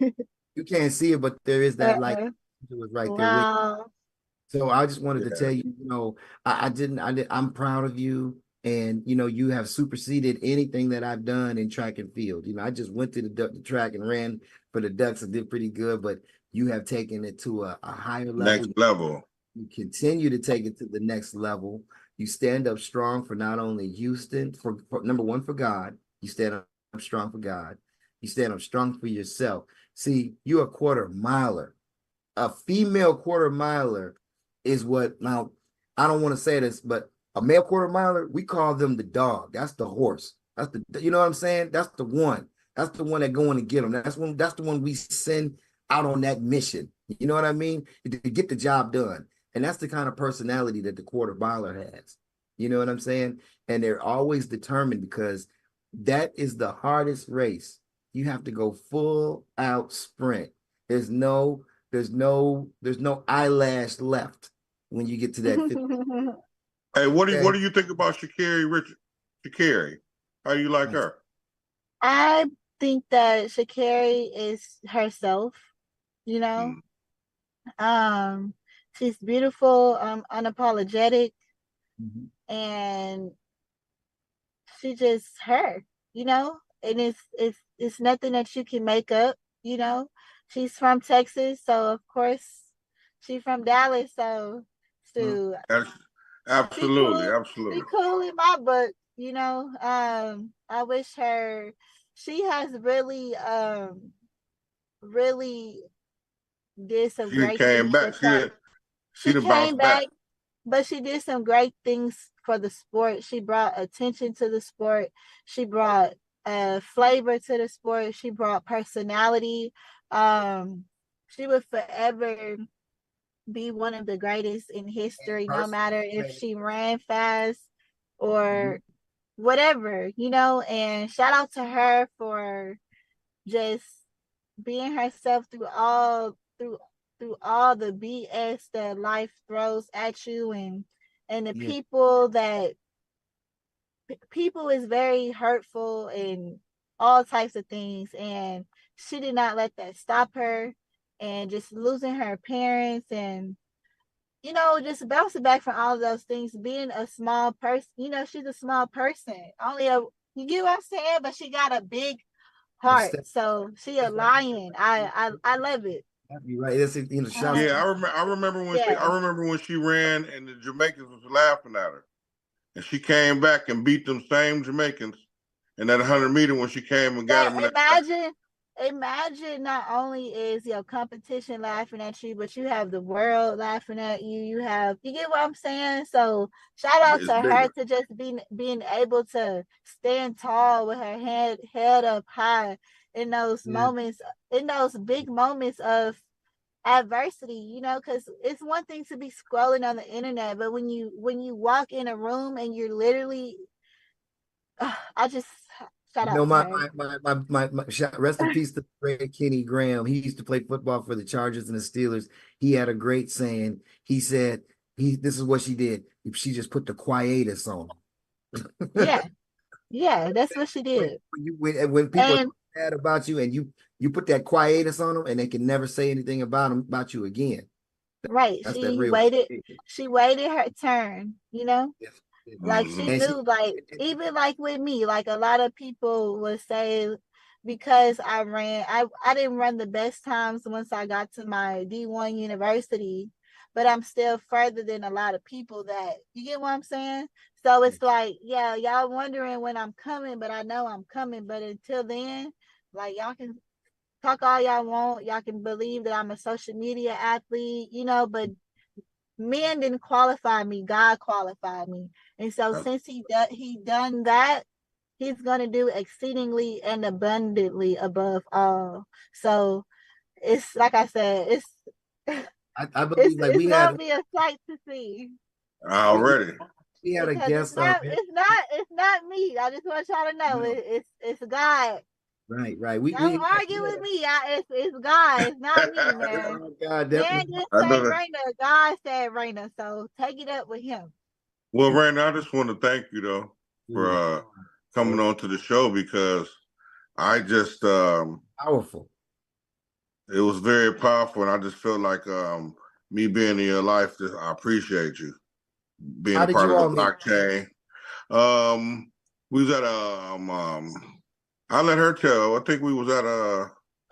You can't see it, but there is that light.
Uh-uh.
It was right there with.
Wow.
So I just wanted to
Yeah.
tell you, I'm proud of you. And, you have superseded anything that I've done in track and field. I just went to the track and ran for the Ducks and did pretty good, but you have taken it to a higher level.
Next level.
You continue to take it to the next level. You stand up strong for not only Houston, for number one, for God. You stand up strong for God. You stand up strong for yourself. See, you're a quarter miler. A female quarter miler is what, now I don't want to say this, but a male quarter miler, we call them the dog. That's the horse. That's you know what I'm saying? That's the one. That's the one that going to get them. That's the one we send out on that mission. You know what I mean? To get the job done. And that's the kind of personality that the quarter miler has. You know what I'm saying? And they're always determined because that is the hardest race. You have to go full out sprint. There's no eyelash left when you get to that 50.
Hey, what
Okay.
do you think about Sha'Carri Richard? Sha'Carri, how do you like her?
I think that Sha'Carri is herself, you know. Um, she's beautiful, unapologetic,
Mhm.
and she just her, you know. And it's nothing that you can make up, you know. She's from Texas, so of course she's from Dallas, so so
That's,
she
absolutely,
cool,
absolutely.
she cool in my book, you know. I wish her, she has really did some
She
great
came
things for
back.
track.
She
She
done
came
bounced back.
back, but she did some great things for the sport. She brought attention to the sport. She brought flavor to the sport. She brought personality. Um, she would forever be one of the greatest in history, no matter if she ran fast or whatever, you know. And shout out to her for just being herself through all the BS that life throws at you, and the
Yeah.
people is very hurtful and all types of things, and she did not let that stop her. And just losing her parents, and you know, just bouncing back from all of those things, being a small person, you know, she's a small person, you get what I'm saying, but she got a big
A
heart.
step.
So she a lion. I love it.
You're right. That's it, shout
Yeah, I remember when
Yeah.
I remember when she ran and the Jamaicans was laughing at her. And she came back and beat them same Jamaicans in that 100-meter when she came and got
Yeah,
them in that.
imagine not only is your competition laughing at you, but you have the world laughing at you. You get what I'm saying? So shout out
It's
to her
bigger.
to just being able to stand tall with her head up high in those
Yeah.
moments, in those big moments of adversity, because it's one thing to be scrolling on the internet, but when you walk in a room and you're literally I just shout
You know,
out to her.
rest in peace to the great Kenny Graham. He used to play football for the Chargers and the Steelers. He had a great saying. He said, this is what she did. She just put the quietus on.
Yeah, yeah, that's what she did.
When people are
And
bad about you and you put that quietus on them and they can never say anything about you again.
right,
That's that real.
she waited her turn,
Yes.
like she
Mhm.
And
knew, like even like with me, like a lot of people would say because I didn't run the best times once I got to my D1 university, but I'm still further than a lot of people that, you get what I'm saying? So it's like, yeah, y'all wondering when I'm coming, but I know I'm coming. But until then, like y'all can talk all y'all want, y'all can believe that I'm a social media athlete, but men didn't qualify me, God qualified me. And so since he done that, he's gonna do exceedingly and abundantly above all. So it's like I said,
I believe like
it's gonna be a sight to see.
we,
Already.
we had a
Because it's
guest
not it's not me. I just want y'all to know
no,
it's God.
right.
Don't
We
argue with me. It's God. It's not me, man.
oh God,
Man
definitely.
just
I
say
know that.
Raina. God said Raina. So take it up with him.
Well, Randy, I just want to thank you though for coming on to the show because I just
Powerful.
it was very powerful and I just felt like me being in your life, I appreciate you being
How
a
did
part
you
of the
all meet?
blockchain. We was at I let her tell. I think we was at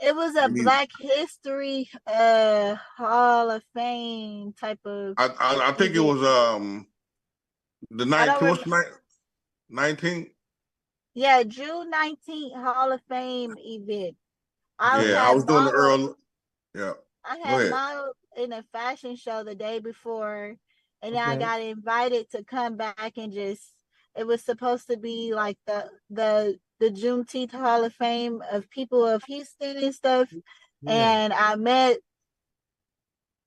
It was a Black History Hall of Fame type of
I think it
event.
was the
I don't
19th. What's
remember.
the night? 19th?
Yeah, June 19th Hall of Fame event. I
Yeah, I
had
was doing the
modeled.
Earl. Yeah,
I
go
had
ahead.
modeled in a fashion show the day before, and then I
Okay.
got invited to come back and just. It was supposed to be like the Juneteenth Hall of Fame of people of Houston and stuff.
Yeah.
And I met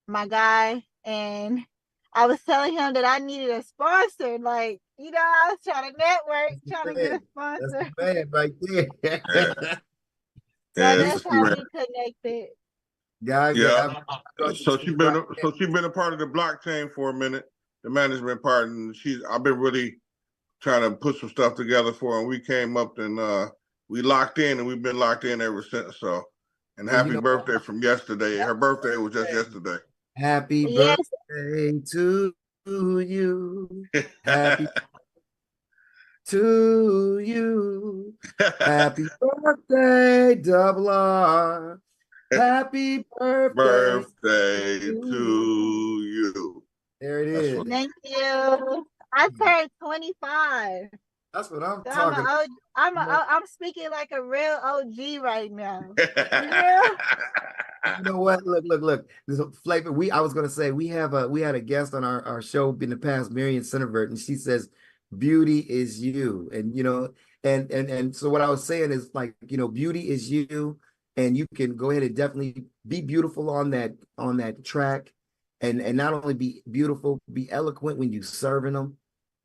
my guy, and I was telling him that I needed a sponsor. Like, I was trying to network, trying to get a
That's
sponsor.
the man right
Yeah,
there.
So
yeah.
You
So
that's
she
how
ran.
we connected.
God,
Yeah.
I thought you
So
was right there.
she been a part of the blockchain for a minute, the management part, and I've been really trying to put some stuff together for her. And we came up and we locked in, and we've been locked in ever since. So, and
Well, you
happy
know,
birthday from yesterday. Her birthday was just yesterday.
happy
Yes,
birthday to you. Happy to you. Happy birthday, double R. Happy birthday
Birthday
to you.
to you.
There it
That's
is.
what.
thank you. I turned 25.
That's what I'm
So
talking about.
I'm speaking like a real OG right now. You know?
You know what? Look. There's a flavor. I was gonna say we had a guest on our show in the past, Marion Centervert, and she says, "Beauty is you," and and so what I was saying is like beauty is you, and you can go ahead and definitely be beautiful on that track, and not only be beautiful, be eloquent when you serving them.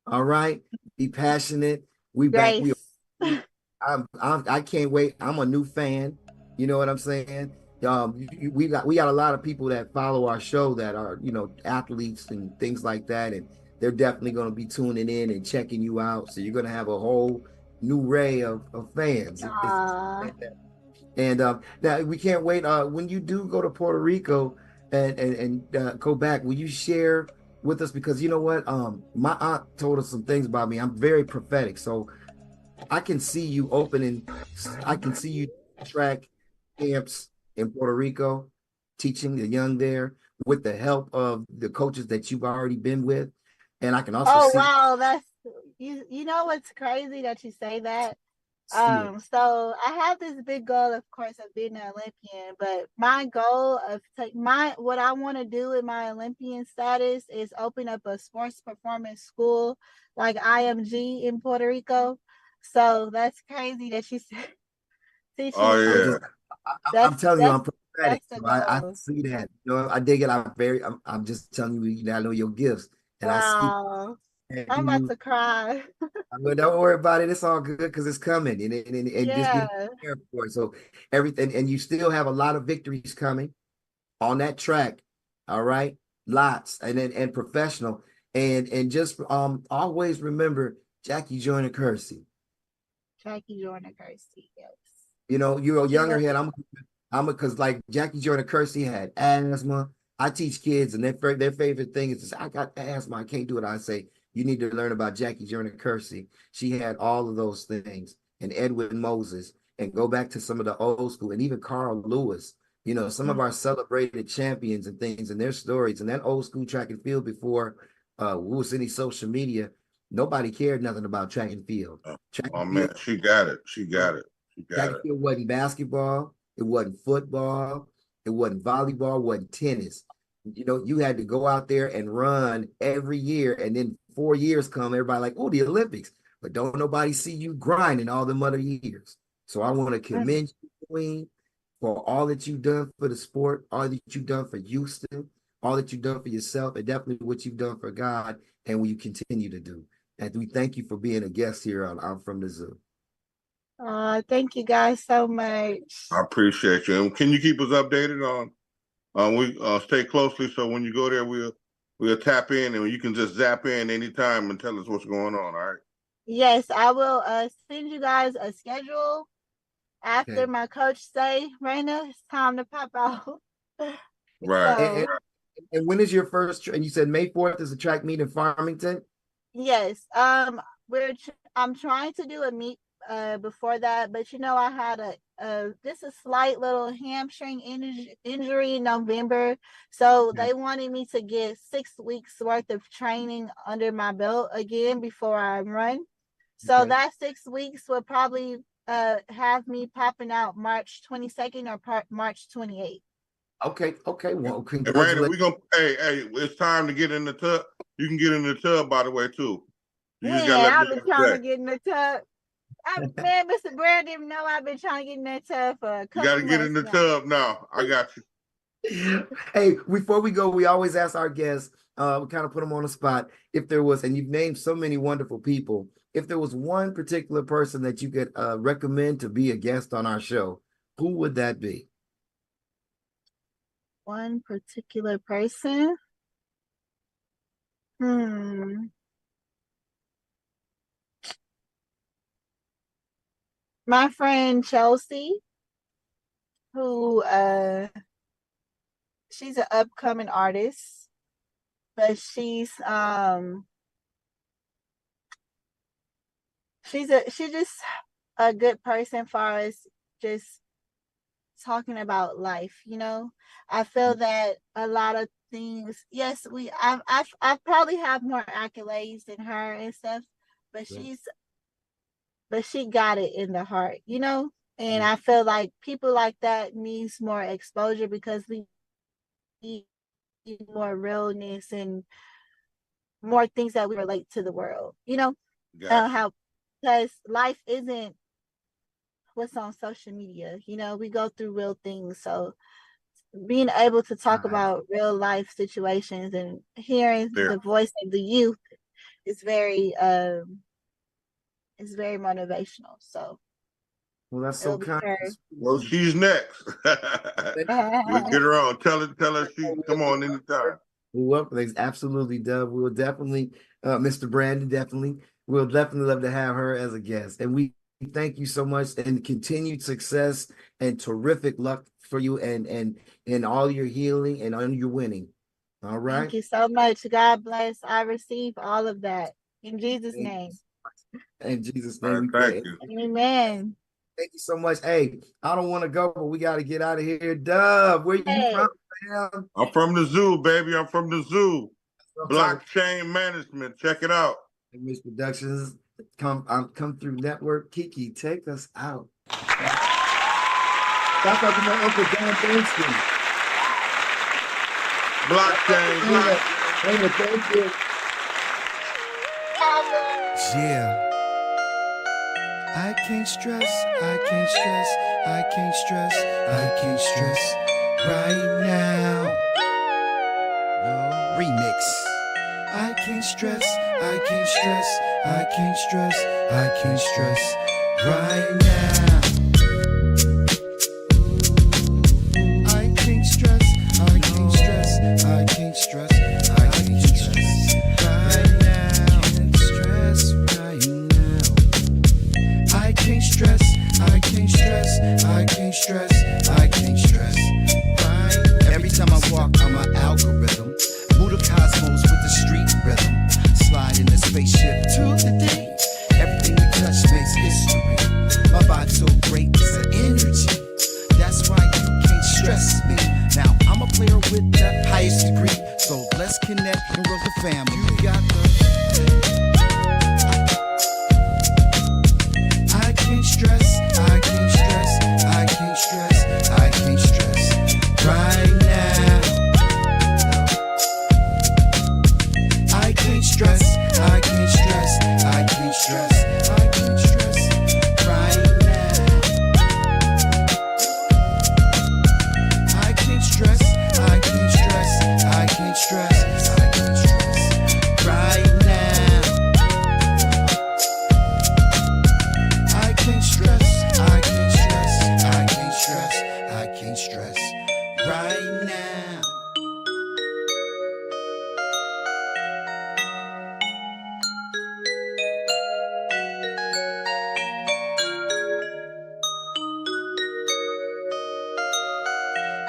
All right, be passionate. We back.
Grace.
I can't wait. I'm a new fan. You know what I'm saying? We got a lot of people that follow our show that are athletes and things like that, and they're definitely going to be tuning in and checking you out. So you're going to have a whole new array of fans.
Aww.
And now we can't wait. When you do go to Puerto Rico and go back, will you share with us? Because you know what? My aunt told us some things about me. I'm very prophetic, so I can see you opening. I can see you track camps in Puerto Rico, teaching the young there with the help of the coaches that you've already been with. And I can also
Oh
see,
wow, that's you know what's crazy that you say that?
see it.
So I have this big goal, of course, of being an Olympian, but my goal of what I want to do with my Olympian status is open up a sports performance school like IMG in Puerto Rico. So that's crazy that she said
Oh
teaching
I'm
yeah.
youth.
just, I'm
That's
telling you,
that's
I'm prophetic.
that's the
So I
goal.
see that. You know, I dig it. I'm just telling you, I know your gifts, and I see
Wow. I'm about
you.
to cry.
But don't worry about it. It's all good because it's coming, and just be
Yeah.
prepared for it. So everything, and you still have a lot of victories coming on that track. All right, lots, and professional, and just always remember Jackie Joyner Kersey.
Jackie Jordan Kersey, yes.
You know, you're a
She
younger
was
head. I'm because like Jackie Joyner Kersey had asthma. I teach kids, and their favorite thing is to say, I got asthma. I can't do it. I say, you need to learn about Jackie Joyner Kersey. She had all of those things, and Edwin Moses, and go back to some of the old school, and even Carl Lewis. You know, some of our celebrated champions and things, and their stories, and that old school track and field before we was any social media. Nobody cared nothing about track and field. Track
Oh
and
man,
field.
she got it. She got it. She
Track
got
and
it.
field wasn't basketball, it wasn't football, it wasn't volleyball, it wasn't tennis. You know, you had to go out there and run every year, and then 4 years come, everybody like, oh, the Olympics. But don't nobody see you grinding all them other years. So I want to commend you, Queen, for all that you've done for the sport, all that you've done for Houston, all that you've done for yourself, and definitely what you've done for God, and what you continue to do. And we thank you for being a guest here on I'm from the Zoo.
thank you guys so much.
I appreciate you. And can you keep us updated on we stay closely so when you go there we'll tap in and you can just zap in anytime and tell us what's going on, all right?
Yes, I will send you guys a schedule after
Okay.
my coach say, Raina, it's time to pop out.
Right.
So
And when is your first? And you said May 4th is a track meet in Farmington.
yes, I'm trying to do a meet before that, but you know I had just a slight little hamstring injury in November, so
Okay.
they wanted me to get 6 weeks worth of training under my belt again before I run. So
Okay.
that 6 weeks will probably have me popping out March 22nd or March 28th.
Okay. Okay. Well,
And Randy,
congratulations.
we gonna hey, it's time to get in the tub. You can get in the tub by the way too. You just gotta
Man,
let me
I've
know
been trying to
today.
get in the tub. Man, Mr. Brandon, know I've been trying to get in that tub for a
You
couple
gotta get in
months
the
now.
tub now. I got you.
Hey, before we go, we always ask our guests, we kind of put them on the spot. If there was, and you've named so many wonderful people, if there was one particular person that you could recommend to be a guest on our show, who would that be?
One particular person. Hmm. My friend Chelsea, who she's an upcoming artist, but she's just a good person far as just talking about life, you know. I feel that a lot of things, yes, I probably have more accolades than her and stuff, but she got it in the heart, you know. And I feel like people like that needs more exposure because we need more realness and more things that we relate to the world, you know.
Got you.
How because life isn't what's on social media, you know. We go through real things, so being able to talk
Right.
about real life situations and hearing
There.
the voice of the youth is very motivational. So
Well, that's so
it'll be
kind.
her.
Well, she's next. We'll get her on. Tell her she come on anytime.
Well, there's absolutely, Dub. We will definitely, Mr. Brandon, definitely. We'll definitely love to have her as a guest. And we thank you so much and continued success and terrific luck for you and all your healing and on your winning. All
Thank
right.
you so much. God bless. I receive all of that in Jesus'
In
name.
Jesus'
All
name
right,
we
thank
pray.
you.
Amen.
Thank you so much. Hey, I don't want to go, but we got to get out of here. Dub, where you
Hey,
from? fam.
I'm from the zoo, baby. I'm from the zoo.
I'm talking
Blockchain management. Check it out.
Miss Productions. Come through network. Kiki, take us out. Shout out to my Uncle John Bernstein.
Blockchain.
Raymond, thank you.
Yeah. I can't stress, I can't stress, I can't stress, I can't stress right now. No. Remix. I can't stress, I can't stress, I can't stress, I can't stress right now. I can't stress, I can't stress, I can't stress, I can't stress right now. Can't stress right now. I can't stress, I can't stress, I can't stress, I can't stress right. Every time I walk, I'm an algorithm. Move the cosmos with the street rhythm. Slide in the spaceship to the day. Everything we touch makes history. My vibe's so great, it's an energy. That's why you can't stress me. Now I'm a player with the highest degree. So let's connect and roll the family. You got the I can't stress, I can't stress, I can't stress, I can't stress right now. I can't stress, I can't stress, I can't stress, I can't stress right now. I can't stress, I can't stress, I can't stress, I can't stress right now. I can't stress, I can't stress, I can't stress, I can't stress right now.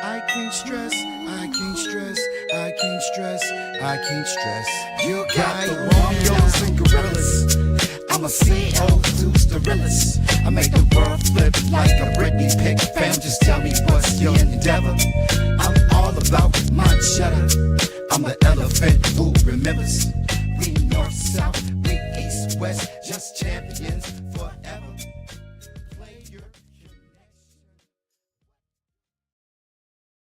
I can't stress, I can't stress, I can't stress, I can't stress. You got the Romeos and gorillas. I'm a CEO who's the realest. I make the world flip like a Britney pick. Fam, just tell me what's your endeavor. I'm all about my cheddar. I'm the elephant who remembers. We north, south, we east, west, just champions for